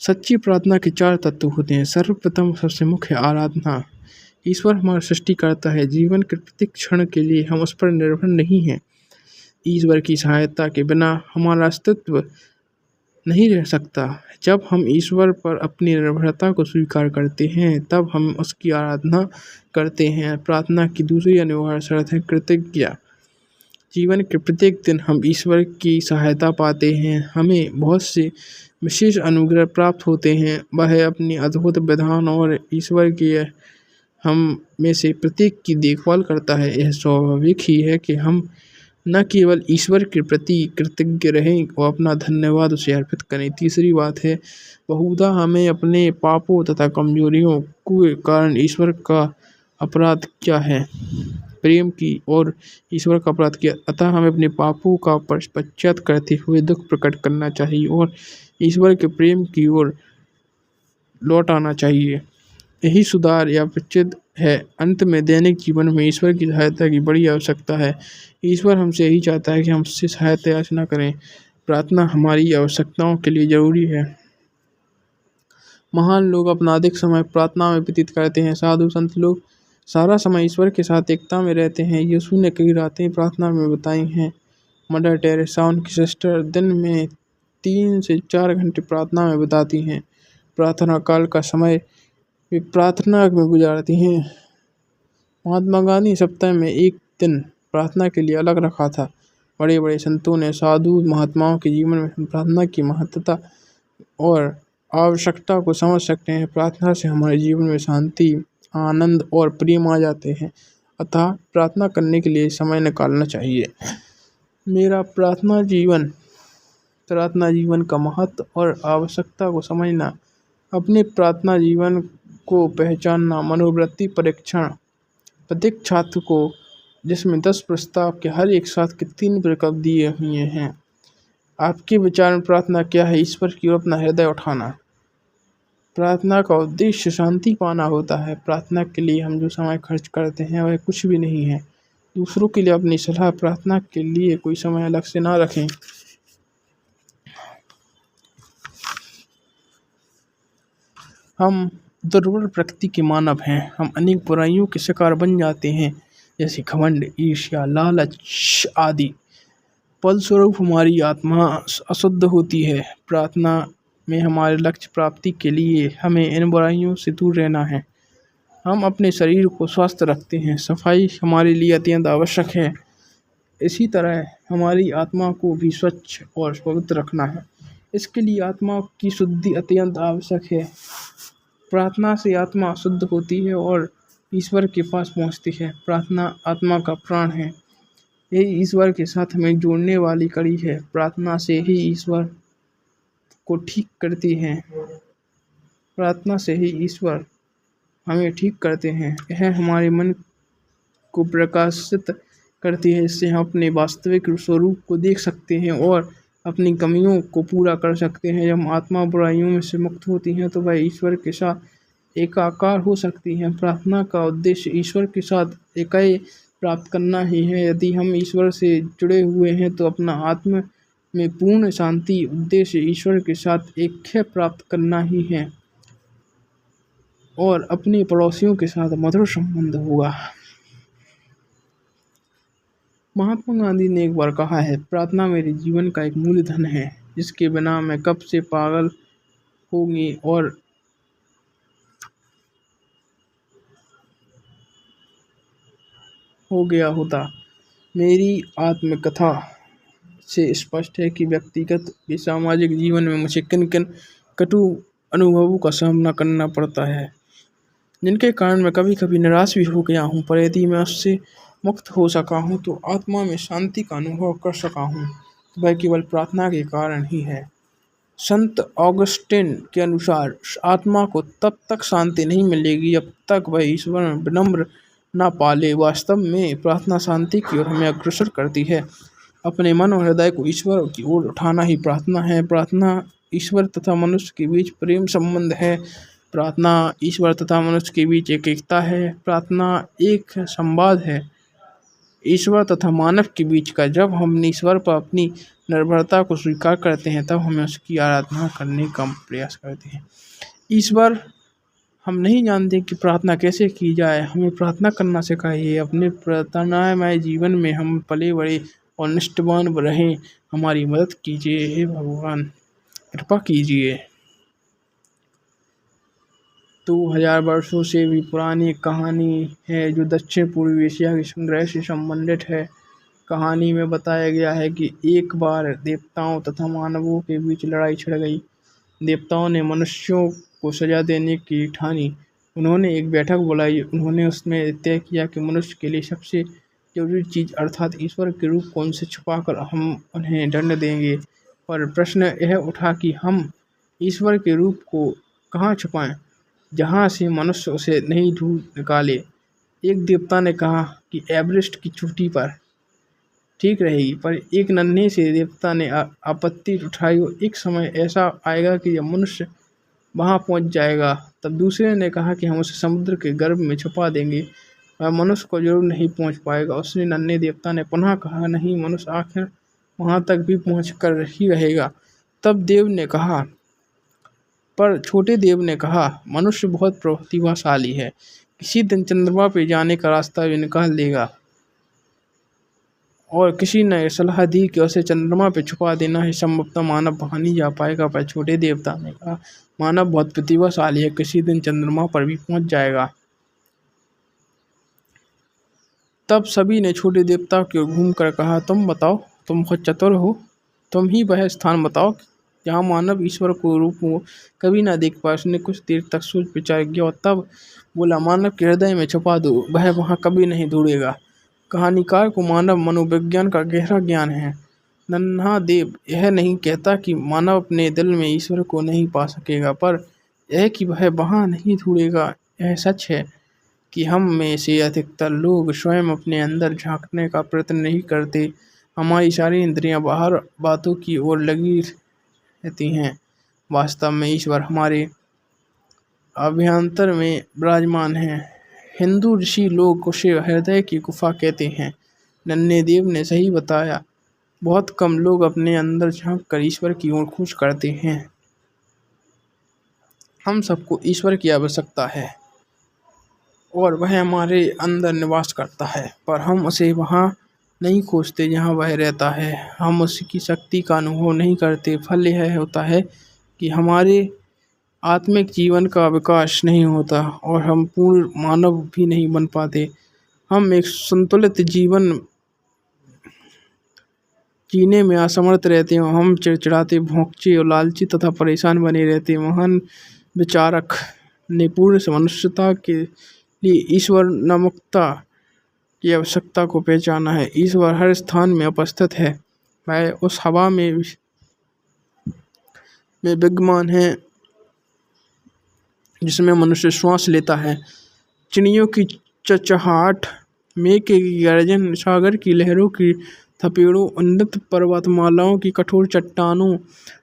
सच्ची प्रार्थना के 4 तत्व होते हैं। सर्वप्रथम सबसे मुख्य आराधना। ईश्वर हमारा सृष्टिकर्ता है। जीवन के प्रत्येक क्षण के लिए हम उस पर निर्भर नहीं हैं। ईश्वर की सहायता के बिना हमारा अस्तित्व नहीं रह सकता। जब हम ईश्वर पर अपनी निर्भरता को स्वीकार करते हैं तब हम उसकी आराधना करते हैं। प्रार्थना की दूसरी अनिवार्य शर्त है कृतज्ञता। जीवन के प्रत्येक दिन हम ईश्वर की सहायता पाते हैं, हमें बहुत से विशेष अनुग्रह प्राप्त होते हैं। वह अपनी अद्भुत विधान और ईश्वर की हम में से प्रत्येक की देखभाल करता है। यह स्वाभाविक ही है कि हम न केवल ईश्वर के प्रति कृतज्ञ रहें और अपना धन्यवाद उसे अर्पित करें। तीसरी बात है बहुधा हमें अपने पापों तथा कमजोरियों के कारण ईश्वर का अपराध किया है, प्रेम की और ईश्वर का अपराध किया, अतः हमें अपने पापों का पश्चाताप करते हुए दुख प्रकट करना चाहिए और ईश्वर के प्रेम की ओर लौट आना चाहिए। यही सुधार या पश्चाताप है। अंत में दैनिक जीवन में ईश्वर की सहायता की बड़ी आवश्यकता है। ईश्वर हमसे यही चाहता है कि हम उससे सहायता याचना करें। प्रार्थना हमारी आवश्यकताओं के लिए जरूरी है। महान लोग अपना अधिक समय प्रार्थना में व्यतीत करते हैं। साधु संत लोग सारा समय ईश्वर के साथ एकता में रहते हैं। यीशु ने कई रातें प्रार्थना में बिताई हैं। मदर टेरेसा उनकी सिस्टर दिन में 3 से 4 घंटे प्रार्थना में बिताती हैं। प्रार्थना काल का समय वे प्रार्थना में गुजारती हैं। महात्मा गांधी सप्ताह में एक दिन प्रार्थना के लिए अलग रखा था। बड़े बड़े संतों ने साधु महात्माओं के जीवन में प्रार्थना की महत्ता और आवश्यकता को समझ सकते हैं। प्रार्थना से हमारे जीवन में शांति, आनंद और प्रेम आ जाते हैं, अतः प्रार्थना करने के लिए समय निकालना चाहिए। मेरा प्रार्थना जीवन का महत्व और आवश्यकता को समझना, अपने प्रार्थना जीवन को पहचानना। मनोवृत्ति परीक्षण। प्रत्येक छात्र को जिसमें 10 प्रस्ताव के हर एक साथ के 3 विकल्प दिए हुए हैं। आपके विचार में प्रार्थना क्या है? ईश्वर की ओर अपना हृदय उठाना। प्रार्थना का उद्देश्य शांति पाना होता है। प्रार्थना के लिए हम जो समय खर्च करते हैं वह कुछ भी नहीं है। दूसरों के लिए अपनी सलाह। प्रार्थना के लिए कोई समय अलग से ना रखें। हम दुर्बल प्रकृति के मानव हैं। हम अनेक बुराइयों के शिकार बन जाते हैं, जैसे घमंड, ईर्ष्या, लालच आदि। फलस्वरूप हमारी आत्मा अशुद्ध होती है। प्रार्थना में हमारे लक्ष्य प्राप्ति के लिए हमें इन बुराइयों से दूर रहना है। हम अपने शरीर को स्वस्थ रखते हैं। सफाई हमारे लिए अत्यंत आवश्यक है। इसी तरह हमारी आत्मा को भी स्वच्छ और पवित्र रखना है। इसके लिए आत्मा की शुद्धि अत्यंत आवश्यक है। प्रार्थना से आत्मा शुद्ध होती है और ईश्वर के पास पहुंचती है। प्रार्थना आत्मा का प्राण है। यही ईश्वर के साथ हमें जोड़ने वाली कड़ी है। प्रार्थना से ही ईश्वर को ठीक करती है। प्रार्थना से ही ईश्वर हमें ठीक करते हैं। यह हमारे मन को प्रकाशित करती है। इससे हम अपने वास्तविक स्वरूप को देख सकते हैं और अपनी कमियों को पूरा कर सकते हैं। जब आत्मा बुराइयों में से मुक्त होती है तो वह ईश्वर के साथ एकाकार हो सकती हैं। प्रार्थना का उद्देश्य ईश्वर के साथ एकाई प्राप्त करना ही है। यदि हम ईश्वर से जुड़े हुए हैं तो अपना आत्म में पूर्ण शांति उद्देश्य ईश्वर के साथ ऐक्य प्राप्त करना ही है और अपने पड़ोसियों के साथ मधुर संबंध होगा। महात्मा गांधी ने एक बार कहा है, प्रार्थना मेरे जीवन का एक मूलधन है जिसके बिना मैं कब से पागल होंगी और हो गया होता। मेरी आत्मकथा से स्पष्ट है कि व्यक्तिगत भी सामाजिक जीवन में मुझे किन किन कटु अनुभवों का सामना करना पड़ता है जिनके कारण मैं कभी कभी निराश भी हो गया हूँ, पर यदि मैं उससे मुक्त हो सका हूँ तो आत्मा में शांति का अनुभव कर सका हूँ तो वह केवल प्रार्थना के कारण ही है। संत ऑगस्टिन के अनुसार आत्मा को तब तक शांति नहीं मिलेगी जब तक वह ईश्वर में विनम्र ना पाले। वास्तव में प्रार्थना शांति की ओर हमें अग्रसर करती है। अपने मन और हृदय को ईश्वर की ओर उठाना ही प्रार्थना है। प्रार्थना ईश्वर तथा मनुष्य के बीच प्रेम संबंध है। प्रार्थना ईश्वर तथा मनुष्य के बीच एक एकता है। प्रार्थना एक संवाद है ईश्वर तथा मानव के बीच का। जब हम ईश्वर पर अपनी निर्भरता को स्वीकार करते हैं तब हमें उसकी आराधना करने का प्रयास करते हैं। ईश्वर हम नहीं जानते कि प्रार्थना कैसे की जाए, हमें प्रार्थना करना सिखाइए। अपने प्रार्थनामय जीवन में हम पले बड़े और निष्ठावान रहें। हमारी मदद कीजिए हे भगवान, कृपा कीजिए। 2000 वर्षों से भी पुरानी कहानी है जो दक्षिण पूर्वी एशिया के संग्रह से संबंधित है। कहानी में बताया गया है कि एक बार देवताओं तथा मानवों के बीच लड़ाई छिड़ गई। देवताओं ने मनुष्यों को सजा देने की ठानी। उन्होंने एक बैठक बुलाई। उन्होंने उसमें तय किया कि मनुष्य के लिए सबसे जरूरी चीज़ अर्थात ईश्वर के रूप को उनसे छुपाकर हम उन्हें दंड देंगे। पर प्रश्न यह उठा कि हम ईश्वर के रूप को कहाँ छुपाएं जहाँ से मनुष्य उसे नहीं ढूंढ निकाले। एक देवता ने कहा कि एवरेस्ट की चोटी पर ठीक रहेगी, पर एक नन्हे से देवता ने आपत्ति उठाई। एक समय ऐसा आएगा कि जब मनुष्य वहां पहुंच जाएगा। तब दूसरे ने कहा कि हम उसे समुद्र के गर्भ में छुपा देंगे, वह मनुष्य को जरूर नहीं पहुंच पाएगा। उसने नन्हे देवता ने पुनः कहा, नहीं, मनुष्य आखिर वहां तक भी पहुंच कर ही रहेगा। तब छोटे देव ने कहा, मनुष्य बहुत प्रतिभाशाली है, किसी दिन चंद्रमा पे जाने का रास्ता भी निकाल देगा। और किसी ने सलाह दी कि उसे चंद्रमा पे छुपा देना है, संभवतः मानव वहां नहीं जा पाएगा। पर छोटे देवता ने कहा, मानव बहुत प्रतिभाशाली है, किसी दिन चंद्रमा पर भी पहुंच जाएगा। तब सभी ने छोटे देवता की ओर घूम कर कहा, तुम बताओ, तुम बहुत चतुर हो, तुम ही वह स्थान बताओ जहाँ मानव ईश्वर को रूप में कभी ना देख पाए। उसने कुछ देर तक सोच विचार किया और तब बोला, मानव के हृदय में छुपा दो, वह वहाँ कभी नहीं ढूंढेगा। कहानीकार को मानव मनोविज्ञान का गहरा ज्ञान है। नन्हा देव यह नहीं कहता कि मानव अपने दिल में ईश्वर को नहीं पा सकेगा, पर यह कि वह वहाँ नहीं ढूंढेगा। यह सच है कि हम में से अधिकतर लोग स्वयं अपने अंदर झांकने का प्रयत्न नहीं करते। हमारी सारी इंद्रियां बाहर बातों की ओर लगी रहती हैं। वास्तव में ईश्वर हमारे अभ्यंतर में विराजमान है। हिंदू ऋषि लोग उसे हृदय की गुफा कहते हैं। नन्हे देव ने सही बताया, बहुत कम लोग अपने अंदर झांक कर ईश्वर की ओर खोज करते हैं। हम सबको ईश्वर की आवश्यकता है और वह हमारे अंदर निवास करता है, पर हम उसे वहाँ नहीं खोजते जहाँ वह रहता है। हम उसकी शक्ति का अनुभव नहीं करते। फल यह होता है कि हमारे आत्मिक जीवन का विकास नहीं होता और हम पूर्ण मानव भी नहीं बन पाते। हम एक संतुलित जीवन जीने में असमर्थ रहते हैं। हम चिड़चिड़ाते, भौंकचे और लालची तथा परेशान बने रहते हैं। महान विचारक ने पूर्ण मनुष्यता के लिए ईश्वर नामकता की आवश्यकता को पहचाना है। ईश्वर हर स्थान में उपस्थित है। वह उस हवा में विद्यमान है जिसमें मनुष्य श्वास लेता है। चिड़ियों की चहचहाहट, मेघ की गर्जन, सागर की लहरों की थपेड़ों, उन्नत पर्वतमालाओं की कठोर चट्टानों,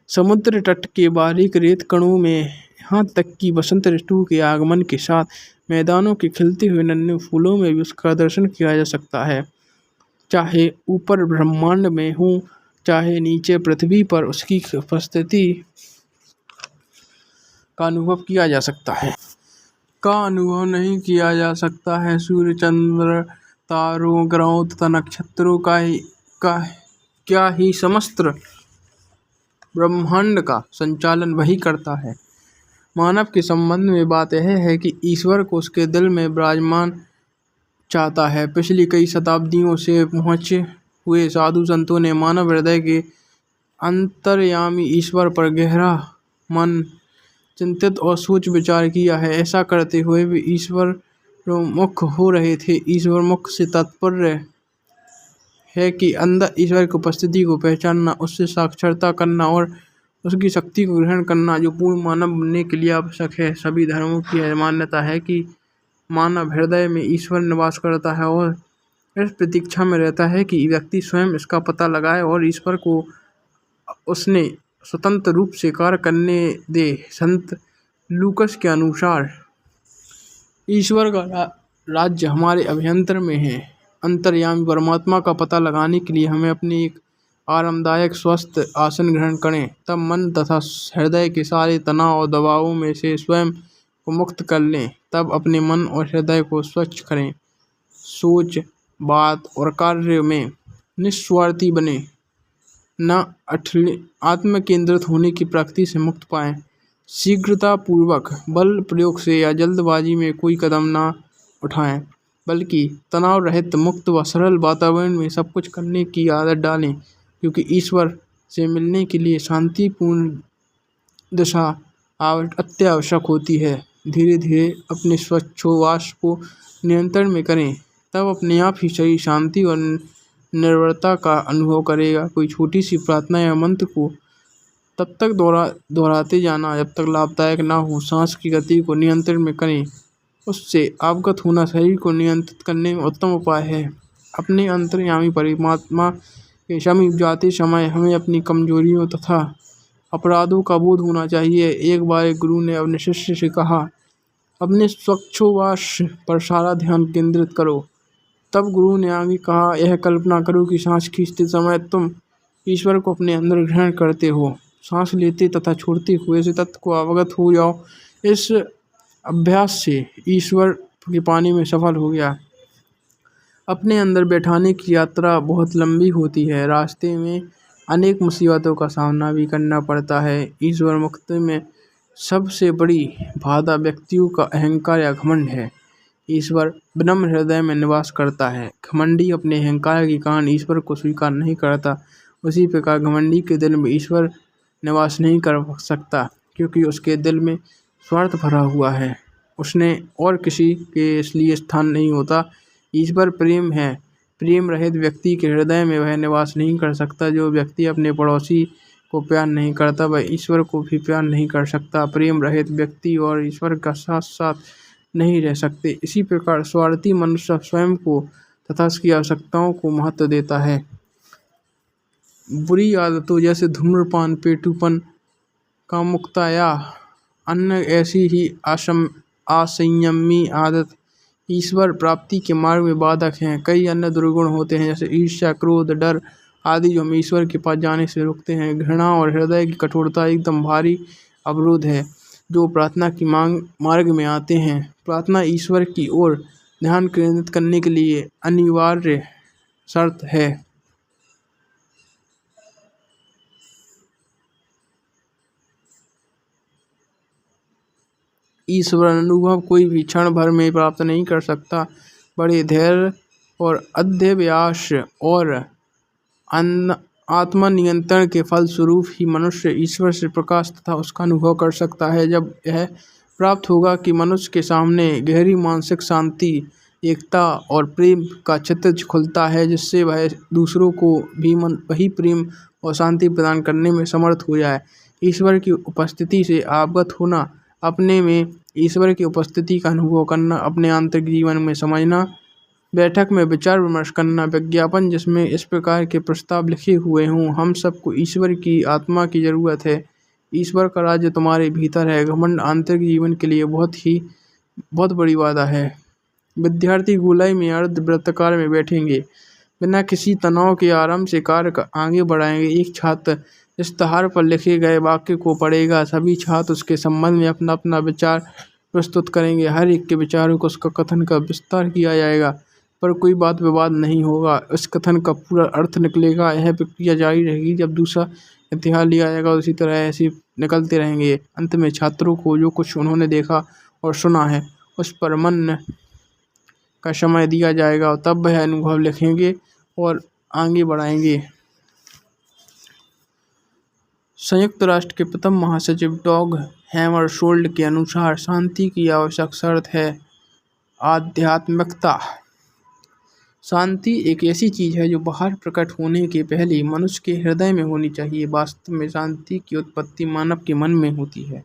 समुद्र तट के बारीक रेत कणों में यहाँ तक कि बसंत ऋतु के आगमन के साथ मैदानों के खिलते हुए नन्हे फूलों में भी उसका दर्शन किया जा सकता है। चाहे ऊपर ब्रह्मांड में हो, चाहे नीचे पृथ्वी पर, उसकी उपस्थिति का अनुभव किया जा सकता है। का अनुभव नहीं किया जा सकता है। सूर्य, चंद्र, तारों, ग्रहों तथा नक्षत्रों का क्या ही समस्त ब्रह्मांड का संचालन वही करता है। मानव के संबंध में बात यह है कि ईश्वर को उसके दिल में विराजमान चाहता है। पिछली कई शताब्दियों से पहुँचे हुए साधु संतों ने मानव हृदय के अंतर्यामी ईश्वर पर गहरा मन चिंतित और सोच विचार किया है। ऐसा करते हुए वे ईश्वर मुख हो रहे थे। ईश्वर मुख से तात्पर्य है कि अंदर ईश्वर की उपस्थिति को पहचानना, उससे साक्षात्कार करना और उसकी शक्ति को ग्रहण करना, जो पूर्ण मानव बनने के लिए आवश्यक है। सभी धर्मों की यह मान्यता है कि मानव हृदय में ईश्वर निवास करता है और इस प्रतीक्षा में रहता है कि व्यक्ति स्वयं इसका पता लगाए और ईश्वर को उसने स्वतंत्र रूप से कार्य करने दे। संत लूकस के अनुसार ईश्वर का राज्य हमारे अभ्यंतर में है। अंतर्यामी परमात्मा का पता लगाने के लिए हमें अपने एक आरामदायक स्वस्थ आसन ग्रहण करें, तब मन तथा हृदय के सारे तनाव और दबावों में से स्वयं को मुक्त कर लें। तब अपने मन और हृदय को स्वच्छ करें। सोच, बात और कार्य में निस्वार्थी बने, न आत्म केंद्रित होने की प्रकृति से मुक्त पाएं। शीघ्रता पूर्वक बल प्रयोग से या जल्दबाजी में कोई कदम न उठाएं, बल्कि तनाव रहित, मुक्त व सरल वातावरण में सब कुछ करने की आदत डालें, क्योंकि ईश्वर से मिलने के लिए शांतिपूर्ण दिशा अत्यावश्यक होती है। धीरे धीरे अपने श्वासोच्छ्वास को नियंत्रण में करें, तब अपने आप ही शरीर शांति और निर्भरता का अनुभव करेगा। कोई छोटी सी प्रार्थना या मंत्र को तब तक दोहराते जाना जब तक लाभदायक ना हो। सांस की गति को नियंत्रण में करें, उससे अवगत होना शरीर को नियंत्रित करने में उत्तम उपाय है। अपने अंतर्यामी परमात्मा के समीप जाते समय हमें अपनी कमजोरियों तथा अपराधों का बोध होना चाहिए। एक बार एक गुरु ने अपने शिष्य से कहा, अपने श्वासोच्छ्वास पर सारा ध्यान केंद्रित करो। तब गुरु ने आगे कहा, यह कल्पना करो कि सांस खींचते समय तुम ईश्वर को अपने अंदर ग्रहण करते हो। सांस लेते तथा छोड़ते हुए इस तत्व को अवगत हो जाओ। इस अभ्यास से ईश्वर के पाने में सफल हो गया। अपने अंदर बैठाने की यात्रा बहुत लंबी होती है। रास्ते में अनेक मुसीबतों का सामना भी करना पड़ता है। ईश्वर मुक्ति में सबसे बड़ी बाधा व्यक्तियों का अहंकार या घमंड है। ईश्वर विनम्र हृदय में निवास करता है। घमंडी अपने अहंकार के कारण ईश्वर को स्वीकार नहीं करता। उसी प्रकार घमंडी के दिल में ईश्वर निवास नहीं कर सकता, क्योंकि उसके दिल में स्वार्थ भरा हुआ है। उसने और किसी के इसलिए स्थान नहीं होता। ईश्वर प्रेम है। प्रेम रहित व्यक्ति के हृदय में वह निवास नहीं कर सकता। जो व्यक्ति अपने पड़ोसी को प्यार नहीं करता, वह ईश्वर को भी प्यार नहीं कर सकता। प्रेम रहित व्यक्ति और ईश्वर का साथ साथ नहीं रह सकते। इसी प्रकार स्वार्थी मनुष्य स्वयं को तथा उसकी आवश्यकताओं को महत्व देता है। बुरी आदतों जैसे धूम्रपान, पेटूपन, कामुकता या अन्य ऐसी ही असंयमी आदत ईश्वर प्राप्ति के मार्ग में बाधक हैं। कई अन्य दुर्गुण होते हैं, जैसे ईर्ष्या, क्रोध, डर आदि, जो हमें ईश्वर के पास जाने से रोकते हैं। घृणा और हृदय की कठोरता एकदम भारी अवरोध है, जो प्रार्थना की मार्ग में आते हैं। प्रार्थना ईश्वर की ओर ध्यान केंद्रित करने के लिए अनिवार्य शर्त है। ईश्वर अनुभव कोई भी क्षण भर में प्राप्त नहीं कर सकता। बड़े धैर्य और अध्यवसाय और आत्मनियंत्रण के फलस्वरूप ही मनुष्य ईश्वर से प्रकाश तथा उसका अनुभव कर सकता है। जब यह प्राप्त होगा कि मनुष्य के सामने गहरी मानसिक शांति, एकता और प्रेम का चित्र खुलता है, जिससे वह दूसरों को भी वही प्रेम और शांति प्रदान करने में समर्थ हो जाए। ईश्वर की उपस्थिति से अवगत होना, अपने में ईश्वर की उपस्थिति का अनुभव करना, अपने आंतरिक जीवन में समझना, बैठक में विचार विमर्श करना, विज्ञापन जिसमें इस प्रकार के प्रस्ताव लिखे हुए हों। हम सबको ईश्वर की आत्मा की जरूरत है। ईश्वर का राज्य तुम्हारे भीतर है। घमंड आंतरिक जीवन के लिए बहुत बड़ी बाधा है। विद्यार्थी गोलाई में अर्धवृत्ताकार में बैठेंगे, बिना किसी तनाव के आराम से कार्य आगे बढ़ाएंगे। एक छात्र इश्तहार पर लिखे गए वाक्य को पढ़ेगा, सभी छात्र उसके संबंध में अपना अपना विचार प्रस्तुत करेंगे। हर एक के विचारों को उसका कथन का विस्तार किया जाएगा, पर कोई बात विवाद नहीं होगा। इस कथन का पूरा अर्थ निकलेगा। यह प्रक्रिया जारी रहेगी। जब दूसरा इम्तिहान लिया जाएगा, उसी तरह ऐसे निकलते रहेंगे। अंत में छात्रों को जो कुछ उन्होंने देखा और सुना है उस पर मन का समय दिया जाएगा, और तब वह अनुभव लिखेंगे और आगे बढ़ाएंगे। संयुक्त राष्ट्र के प्रथम महासचिव डॉग हैमरशोल्ड के अनुसार शांति की आवश्यक शर्त है आध्यात्मिकता। शांति एक ऐसी चीज है जो बाहर प्रकट होने के पहले मनुष्य के हृदय में होनी चाहिए। वास्तव में शांति की उत्पत्ति मानव के मन में होती है।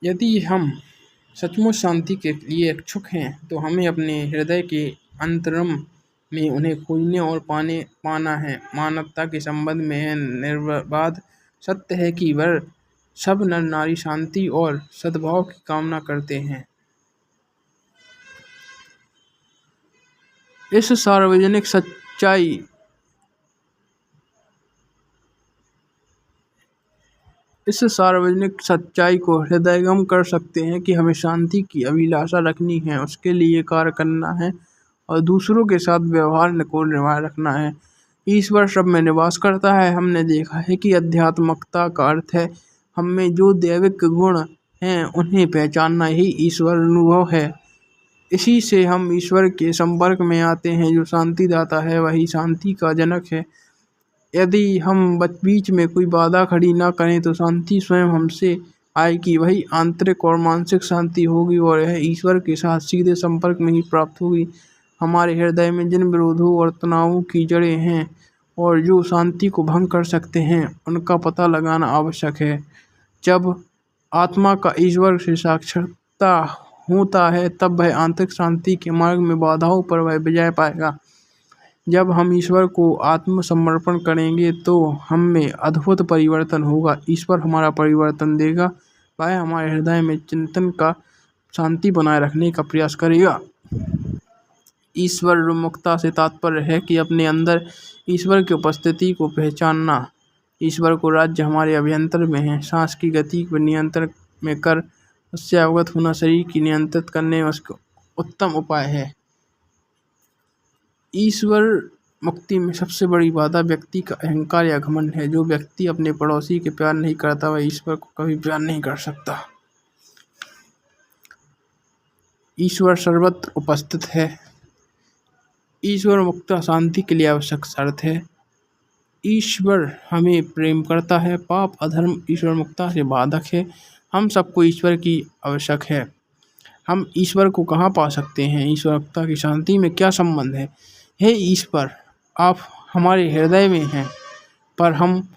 यदि हम सचमुच शांति के लिए इच्छुक हैं तो हमें अपने हृदय के अंतरम में उन्हें खोजने और पाना है। मानवता के संबंध में यह निर्बाध सत्य है कि वह सब नर नारी शांति और सद्भाव की कामना करते हैं। इस सार्वजनिक सच्चाई को हृदयंगम कर सकते हैं कि हमें शांति की अभिलाषा रखनी है, उसके लिए कार्य करना है और दूसरों के साथ व्यवहार को निभाए रखना है। ईश्वर सब में निवास करता है। हमने देखा है कि अध्यात्मकता का अर्थ है हम में जो दैविक गुण हैं उन्हें पहचानना ही ईश्वर अनुभव है। इसी से हम ईश्वर के संपर्क में आते हैं। जो शांति दाता है वही शांति का जनक है। यदि हम बीच में कोई बाधा खड़ी ना करें तो शांति स्वयं हमसे आएगी। वही आंतरिक और मानसिक शांति होगी और यह ईश्वर के साथ सीधे संपर्क में ही प्राप्त होगी। हमारे हृदय में जिन विरोधों और तनावों की जड़ें हैं और जो शांति को भंग कर सकते हैं, उनका पता लगाना आवश्यक है। जब आत्मा का ईश्वर से साक्षात्कार होता है तब वह आंतरिक शांति के मार्ग में बाधाओं पर वह विजय पाएगा। जब हम ईश्वर को आत्मसमर्पण करेंगे तो हम में अद्भुत परिवर्तन होगा। ईश्वर हमारा परिवर्तन देगा। वह हमारे हृदय में चिंतन का शांति बनाए रखने का प्रयास करेगा। ईश्वर उन्मुखता से तात्पर्य है कि अपने अंदर ईश्वर की उपस्थिति को पहचानना। ईश्वर को राज्य हमारे अभ्यंतर में है। सांस की गति को नियंत्रण में कर उससे अवगत होना शरीर की नियंत्रित करने में उसका उत्तम उपाय है। ईश्वर मुक्ति में सबसे बड़ी बाधा व्यक्ति का अहंकार या घमंड है। जो व्यक्ति अपने पड़ोसी के प्यार नहीं करता वह ईश्वर को कभी प्यार नहीं कर सकता। ईश्वर सर्वत्र उपस्थित है। ईश्वर मुक्ता शांति के लिए आवश्यक शर्त है। ईश्वर हमें प्रेम करता है। पाप अधर्म ईश्वर मुक्ता से बाधक है। हम सबको ईश्वर की आवश्यक है। हम ईश्वर को कहाँ पा सकते हैं? ईश्वर मुक्ता की शांति में क्या संबंध है? हे ईश्वर, आप हमारे हृदय में हैं, पर हम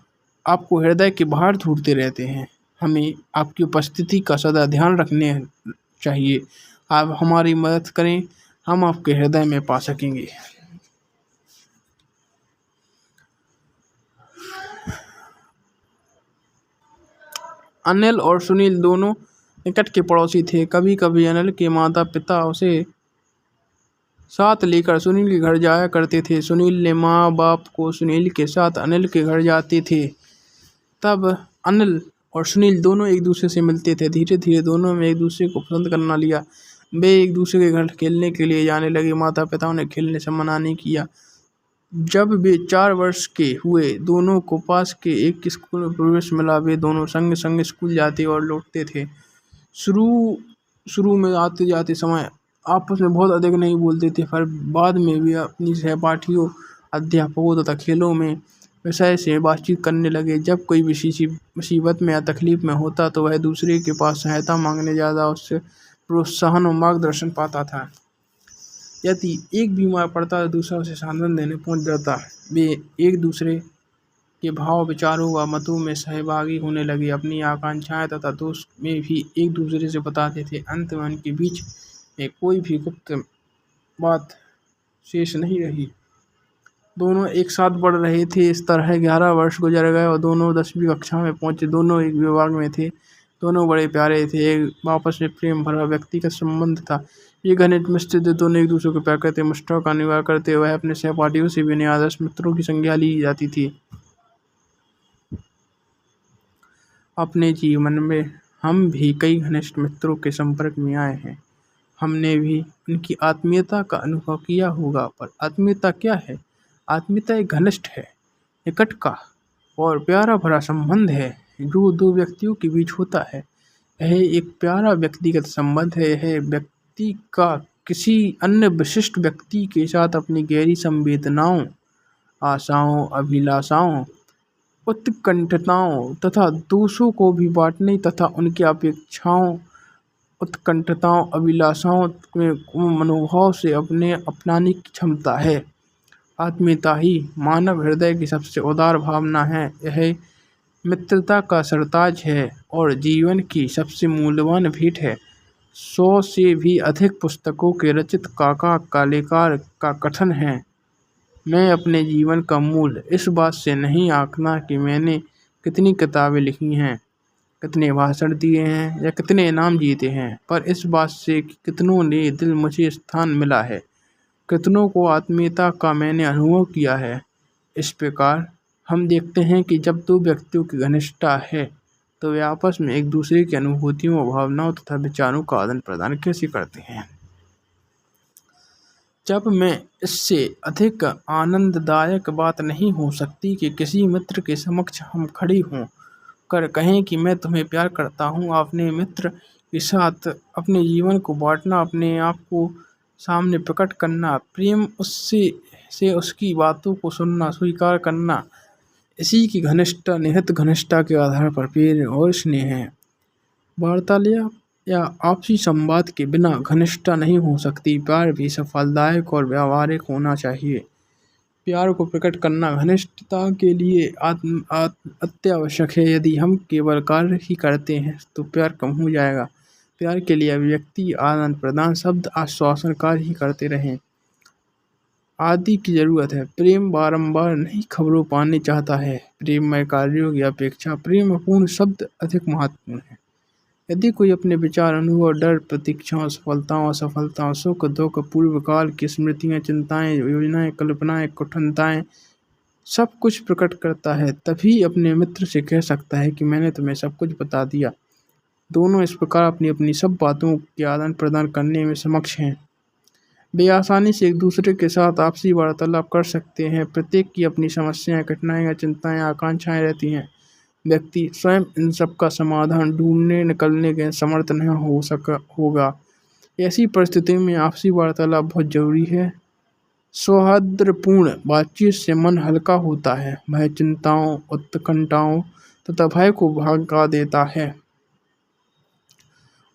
आपको हृदय के बाहर ढूंढते रहते हैं। हमें आपकी उपस्थिति का सदा ध्यान रखने चाहिए। आप हमारी मदद करें, हम आपके हृदय में पा सकेंगे। अनिल और सुनील दोनों निकट के पड़ोसी थे। कभी कभी अनिल के माता पिता उसे साथ लेकर सुनील के घर जाया करते थे। सुनील ने माँ बाप को सुनील के साथ अनिल के घर जाते थे। तब अनिल और सुनील दोनों एक दूसरे से मिलते थे। धीरे धीरे दोनों में एक दूसरे को पसंद करना लिया। वे एक दूसरे के घर खेलने के लिए जाने लगे। माता पिता ने खेलने से मना नहीं किया। जब वे 4 वर्ष के हुए, दोनों को पास के एक स्कूल में प्रवेश मिला। वे दोनों संग संग स्कूल जाते और लौटते थे। शुरू में आते जाते समय आपस में बहुत अधिक नहीं बोलते थे, पर बाद में वे अपनी सहपाठियों, अध्यापकों तथा खेलों में विषय से बातचीत करने लगे। जब कोई मुसीबत में या तकलीफ में होता तो वह दूसरे के पास सहायता मांगने ज़्यादा उससे प्रोत्साहन और मार्गदर्शन पाता था। यदि एक बीमार पड़ता तो दूसरा उसे सांत्वना देने पहुंच जाता। वे एक दूसरे के भाव, विचारों व मतों में सहभागी होने लगे। अपनी आकांक्षाएं तथा दोष में भी एक दूसरे से बताते थे। अंत में उनके बीच में कोई भी गुप्त बात शेष नहीं रही। दोनों एक साथ पढ़ रहे थे। इस तरह 11 वर्ष गुजर गए और दोनों 10वीं कक्षा में पहुंचे। दोनों एक विभाग में थे, दोनों बड़े प्यारे थे, एक आपस में प्रेम भरा व्यक्तिगत संबंध था। ये घनिष्ठ मित्र थे, दोनों एक दूसरे को प्यार करते, मुश्किलों का निवारण करते। वह अपने सहपाठियों से भी इन्हें आदर्श मित्रों की संज्ञा ली जाती थी। अपने जीवन में हम भी कई घनिष्ठ मित्रों के संपर्क में आए हैं। हमने भी उनकी आत्मीयता का अनुभव किया होगा। पर आत्मीयता क्या है? आत्मीयता एक घनिष्ठ है, निकट का और प्यारा भरा संबंध है जो दो व्यक्तियों के बीच होता है। यह एक प्यारा व्यक्तिगत संबंध है। यह व्यक्ति का किसी अन्य विशिष्ट व्यक्ति के साथ अपनी गहरी संवेदनाओं, आशाओं, अभिलाषाओं, उत्कंठताओं तथा दोषों को भी बांटने तथा उनकी अपेक्षाओं, उत्कंठताओं, अभिलाषाओं में मनोभाव से अपने अपनाने की क्षमता है। आत्मीयता ही मानव हृदय की सबसे उदार भावना है। यह मित्रता का सरताज है और जीवन की सबसे मूल्यवान भेंट है। 100 से भी अधिक पुस्तकों के रचित काका कालेकार का कथन है, मैं अपने जीवन का मूल्य इस बात से नहीं आंकना कि मैंने कितनी किताबें लिखी हैं, कितने भाषण दिए हैं या कितने इनाम जीते हैं, पर इस बात से कि कितनों ने दिल मुझे स्थान मिला है, कितनों को आत्मीयता का मैंने अनुभव किया है। इस प्रकार हम देखते हैं कि जब दो व्यक्तियों की घनिष्ठता है तो वे आपस में एक दूसरे की अनुभूतियों, भावनाओं तथा विचारों का आदान प्रदान कैसे करते हैं। जब में इससे अधिक आनंददायक बात नहीं हो सकती कि किसी मित्र के समक्ष हम खड़े हों कर कहें कि मैं तुम्हें प्यार करता हूँ। अपने मित्र के साथ अपने जीवन को बांटना, अपने आप को सामने प्रकट करना, प्रेम से उसकी बातों को सुनना, स्वीकार करना, इसी की घनिष्ठता, निहित घनिष्ठता के आधार पर प्रेम और स्नेह है। वार्तालाप या आपसी संवाद के बिना घनिष्ठता नहीं हो सकती। प्यार भी सफलदायक और व्यावहारिक होना चाहिए। प्यार को प्रकट करना घनिष्ठता के लिए अत्यावश्यक है। यदि हम केवल कार्य ही करते हैं तो प्यार कम हो जाएगा। प्यार के लिए अभिव्यक्ति, आदान प्रदान, शब्द, आश्वासन, कार्य ही करते रहें आदि की जरूरत है। प्रेम बारंबार नहीं खबरों पाने चाहता है। प्रेममय कार्यों की अपेक्षा प्रेमपूर्ण शब्द अधिक महत्वपूर्ण है। यदि कोई अपने विचार, अनुभव, डर, प्रतीक्षाओं, सफलताओं, असफलताओं, सुख दुख, पूर्व काल की स्मृतियाँ, चिंताएं, योजनाएं, कल्पनाएं, कुठनताएं सब कुछ प्रकट करता है, तभी अपने मित्र से कह सकता है कि मैंने तुम्हें सब कुछ बता दिया। दोनों इस प्रकार अपनी अपनी सब बातों के आदान प्रदान करने में सक्षम हैं। वे आसानी से एक दूसरे के साथ आपसी वार्तालाप कर सकते हैं। प्रत्येक की अपनी समस्याएं, कठिनाइयाँ, चिंताएं, आकांक्षाएं रहती हैं। व्यक्ति स्वयं इन सब का समाधान ढूंढने निकलने के समर्थ नहीं होगा। ऐसी परिस्थिति में आपसी वार्तालाप बहुत जरूरी है। सौहार्दपूर्ण बातचीत से मन हल्का होता है। वह चिंताओं, उत्कंठाओं तथा भय को भगा देता है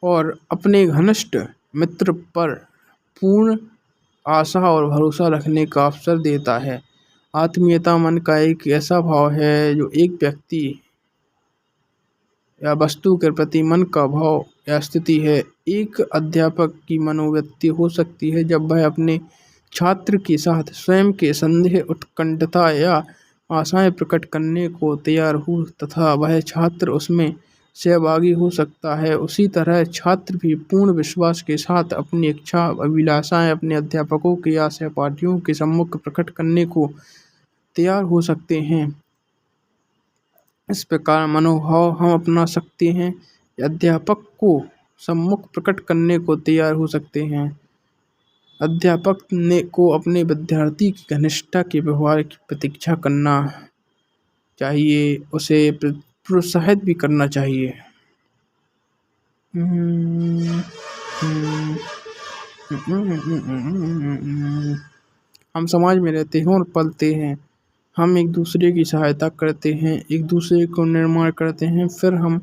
और अपने घनिष्ठ मित्र पर पूर्ण आशा और भरोसा रखने का अवसर देता है। आत्मीयता मन का एक ऐसा भाव है जो एक व्यक्ति या वस्तु के प्रति मन का भाव या स्थिति है। एक अध्यापक की मनोवृत्ति हो सकती है जब वह अपने छात्र के साथ स्वयं के संदेह, उत्कंठता या आशाएं प्रकट करने को तैयार हो तथा वह छात्र उसमें सहभागी हो सकता है। उसी तरह छात्र भी पूर्ण विश्वास के साथ अपनी इच्छा, अभिलाषाएं अपने अध्यापकों के या सहपाठियों के सम्मुख प्रकट करने को तैयार हो सकते हैं। इस प्रकार मनोभाव हम अपना सकते हैं, अध्यापक को सम्मुख प्रकट करने को तैयार हो सकते हैं। अध्यापक को अपने विद्यार्थी की घनिष्ठता के व्यवहार की प्रतीक्षा करना चाहिए, उसे प्रोत्साहित भी करना चाहिए। हम समाज में रहते हैं और पलते हैं। हम एक दूसरे की सहायता करते हैं, एक दूसरे को निर्माण करते हैं। फिर हम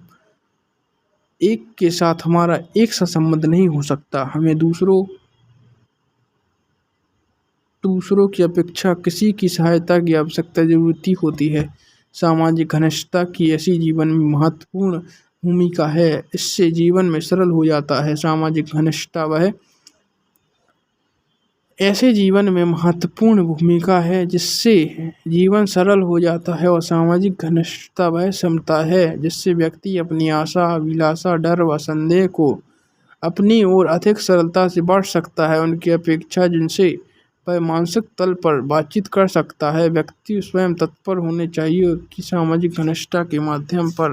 एक के साथ हमारा एक सा संबंध नहीं हो सकता। हमें दूसरों की अपेक्षा किसी की सहायता की आवश्यकता जरूरती होती है। सामाजिक घनिष्ठता की ऐसी जीवन में महत्वपूर्ण भूमिका है। इससे जीवन में सरल हो जाता है। सामाजिक घनिष्ठता वह ऐसे जीवन में महत्वपूर्ण भूमिका है जिससे जीवन सरल हो जाता है, और सामाजिक घनिष्ठता वह क्षमता है जिससे व्यक्ति अपनी आशा, अभिलाषा, डर व संदेह को अपनी ओर अधिक सरलता से बांट सकता है। उनकी अपेक्षा जिनसे वह मानसिक तल पर बातचीत कर सकता है। व्यक्ति स्वयं तत्पर होने चाहिए कि सामाजिक घनिष्ठता के माध्यम पर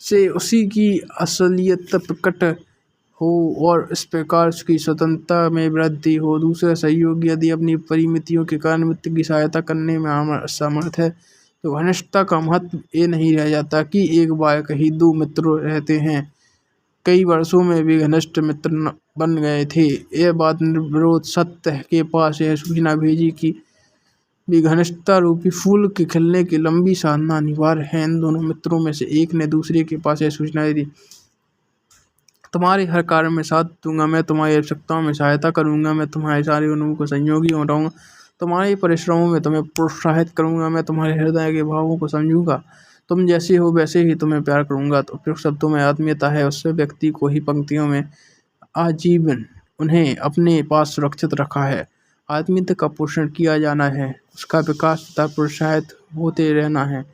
से उसी की असलियत प्रकट हो और इस प्रकार उसकी स्वतंत्रता में वृद्धि हो। दूसरा सहयोगी यदि अपनी परिमितियों के कारण मित्र की सहायता करने में असमर्थ है तो घनिष्ठता का महत्व ये नहीं रह जाता कि एक बार कहीं दो मित्र रहते हैं, कई वर्षों में भी घनिष्ठ मित्र बन गए थे। यह बात निर्विरोध सत्य के पास यह सूचना भेजी कि भी घनिष्ठता रूपी फूल के खिलने की लंबी साधना अनिवार्य है। इन दोनों मित्रों में से एक ने दूसरे के पास यह सूचना दी, तुम्हारे हर कार्य में साथ दूंगा, मैं तुम्हारी आवश्यकताओं में सहायता करूंगा, मैं तुम्हारे सारे उन्नति को संयोगी बनाऊंगा, तुम्हारे परिश्रमों में तुम्हें प्रोत्साहित करूंगा, मैं तुम्हारे हृदय के भावों को समझूंगा, तुम जैसे हो वैसे ही तुम्हें प्यार करूंगा। तो उपयुक्त शब्दों में आत्मीयता है उससे व्यक्ति को ही पंक्तियों में आजीवन उन्हें अपने पास सुरक्षित रखा है। आत्मीयता का पोषण किया जाना है, उसका विकास तथा प्रोत्साहित होते रहना है।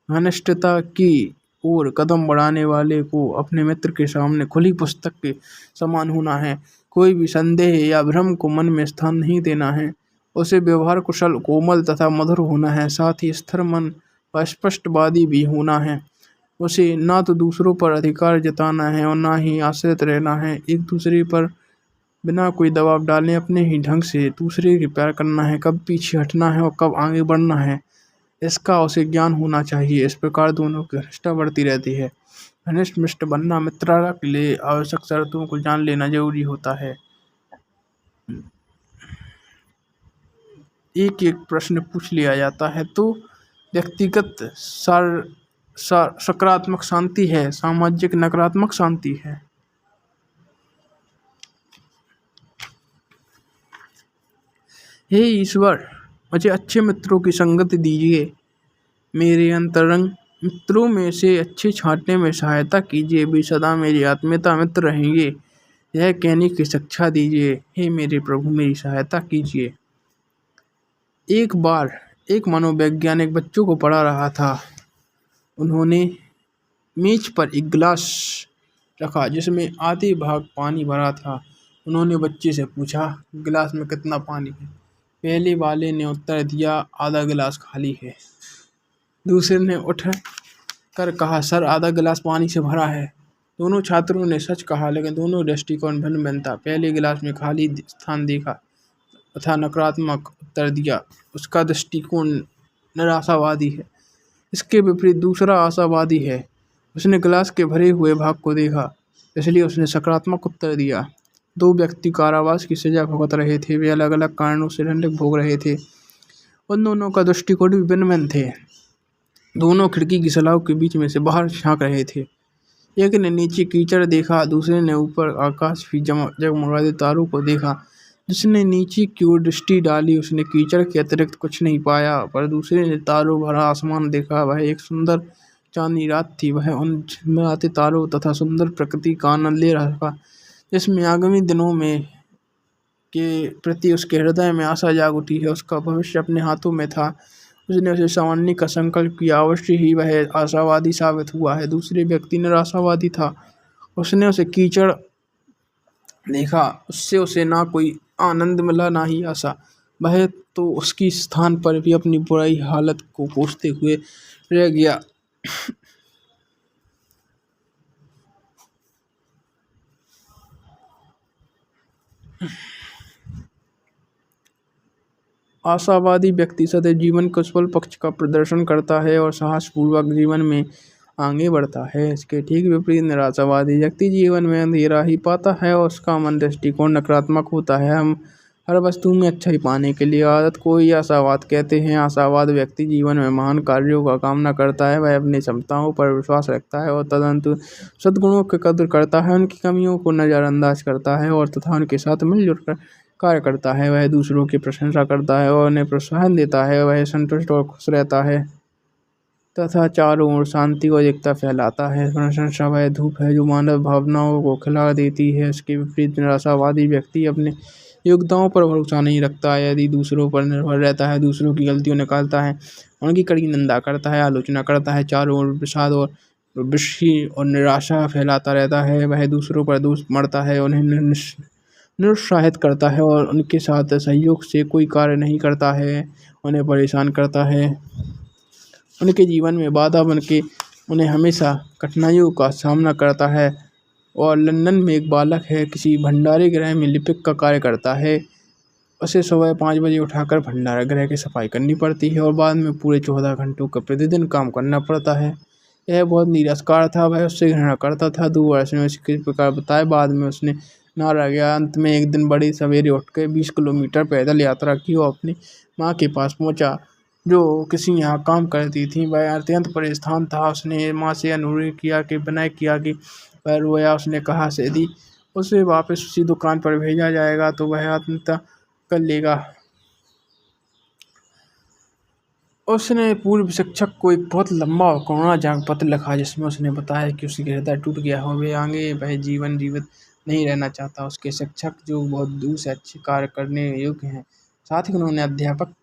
घनिष्ठता की और कदम बढ़ाने वाले को अपने मित्र के सामने खुली पुस्तक के समान होना है। कोई भी संदेह या भ्रम को मन में स्थान नहीं देना है। उसे व्यवहार कुशल, कोमल तथा मधुर होना है। साथ ही स्थिर मन व स्पष्टवादी भी होना है। उसे ना तो दूसरों पर अधिकार जताना है और ना ही आश्रित रहना है। एक दूसरे पर बिना कोई दबाव डाले अपने ही ढंग से दूसरे के प्यार करना है। कब पीछे हटना है और कब आगे बढ़ना है, इसका उसे ज्ञान होना चाहिए। इस प्रकार दोनों की घनिष्ठता बढ़ती रहती है। घनिष्ठ मित्र बनना मित्रता के लिए आवश्यक शर्तों को जान लेना जरूरी होता है। एक एक प्रश्न पूछ लिया जाता है तो व्यक्तिगत सकारात्मक शांति है, सामाजिक नकारात्मक शांति है। हे ईश्वर, मुझे अच्छे मित्रों की संगति दीजिए, मेरे अंतरंग मित्रों में से अच्छे छांटने में सहायता कीजिए, वे सदा मेरी आत्मीयता मित्र रहेंगे, यह कहने की शिक्षा दीजिए। हे मेरे प्रभु, मेरी सहायता कीजिए। एक बार एक मनोवैज्ञानिक बच्चों को पढ़ा रहा था। उन्होंने मेज पर एक गिलास रखा जिसमें आधे भाग पानी भरा था। उन्होंने बच्चे से पूछा, गिलास में कितना पानी है? पहले वाले ने उत्तर दिया, आधा गिलास खाली है। दूसरे ने उठ कर कहा, सर आधा गिलास पानी से भरा है। दोनों छात्रों ने सच कहा, लेकिन दोनों दृष्टिकोण भिन्न भिन्न था। पहले गिलास में खाली स्थान देखा तथा नकारात्मक उत्तर दिया, उसका दृष्टिकोण निराशावादी है। इसके विपरीत दूसरा आशावादी है, उसने गिलास के भरे हुए भाग को देखा, इसलिए उसने सकारात्मक उत्तर दिया। दो व्यक्ति कारावास की सजा भुगत रहे थे, वे अलग अलग कारणों से दंड भोग रहे थे। उन दोनों का दृष्टिकोण भी भिन्न भिन्न थे। दोनों खिड़की की सलाखों के बीच में से बाहर झांक रहे थे। एक ने नीचे कीचड़ देखा, दूसरे ने ऊपर आकाश भी जगमगाते तारों को देखा। जिसने नीचे की ओर दृष्टि डाली उसने कीचड़ के अतिरिक्त कुछ नहीं पाया, पर दूसरे ने तारों भरा आसमान देखा। वह एक सुंदर चांदनी रात थी। वह उन झिलमिलाते तारों तथा सुंदर प्रकृति का आनंद ले रहा था, जिसमें आगामी दिनों में के प्रति उसके हृदय में आशा जाग उठी है। उसका भविष्य अपने हाथों में था। उसने उसे संवारने का संकल्प किया, अवश्य ही वह आशावादी साबित हुआ है। दूसरे व्यक्ति निराशावादी था। उसने उसे कीचड़ देखा, उससे उसे ना कोई आनंद मिला ना ही आशा। वह तो उसकी स्थान पर भी अपनी बुरी हालत को कोसते हुए रह गया। आशावादी व्यक्ति सदैव जीवन के उज्ज्वल पक्ष का प्रदर्शन करता है और साहसपूर्वक जीवन में आगे बढ़ता है। इसके ठीक विपरीत निराशावादी व्यक्ति जीवन में अंधेरा ही पाता है और उसका मन दृष्टिकोण नकारात्मक होता है। हम हर वस्तु में अच्छाई पाने के लिए आदत को ही आशावाद कहते हैं। आशावाद व्यक्ति जीवन में महान कार्यों का कामना करता है, वह अपनी क्षमताओं पर विश्वास रखता है और तदंतु सद्गुणों की कदर करता है, उनकी कमियों को नज़रअंदाज करता है और तथा उनके साथ मिलजुल कर कार्य करता है। वह दूसरों की प्रशंसा करता है और उन्हें प्रोत्साहन देता है। वह संतुष्ट और खुश रहता है। तथा चारों ओर शांति और एकता फैलाता है। प्रशंसा वह धूप है जो मानव भावनाओं को खिला देती है। इसके विपरीत निराशावादी व्यक्ति अपने योग्यताओं पर भरोसा नहीं रखता है, यदि दूसरों पर निर्भर रहता है, दूसरों की गलतियों निकालता है, उनकी कड़ी निंदा करता है, आलोचना करता है, चारों ओर विषाद और विषी और निराशा फैलाता रहता है। वह दूसरों पर दोष मढ़ता है, उन्हें निरुत्साहित करता है और उनके साथ सहयोग से कोई कार्य नहीं करता है, उन्हें परेशान करता है, उनके जीवन में बाधा बन के उन्हें हमेशा कठिनाइयों का सामना करता है। और लंदन में एक बालक है, किसी भंडारे गृह में लिपिक का कार्य करता है। उसे सुबह 5 बजे उठाकर भंडारा गृह की सफाई करनी पड़ती है और बाद में पूरे 14 घंटों का प्रतिदिन काम करना पड़ता है। यह बहुत निरस्कार था, वह उससे घृणा करता था। 2 वर्ष में उसे किस प्रकार बताया, बाद में उसने ना रह गया। अंत में एक दिन बड़ी सवेरे उठ के 20 किलोमीटर पैदल यात्रा की और अपनी माँ के पास पहुँचा, जो किसी यहाँ काम करती थी। वह अत्यंत परेशान था। उसने माँ से अनुरोध किया कि विनय किया कि वह रोया। उसने कहा यदि उसे वापस उसी दुकान पर भेजा जाएगा तो वह आत्महत्या कर लेगा। उसने पूर्व शिक्षक को एक बहुत लंबा और करुणाजनक पत्र लिखा, जिसमें उसने बताया कि उसका हृदय टूट गया हो, वे आगे वह जीवन जीवित नहीं रहना चाहता। उसके शिक्षक जो बहुत दूर से अच्छे कार्य करने योग्य हैं, साथ ही उन्होंने अध्यापक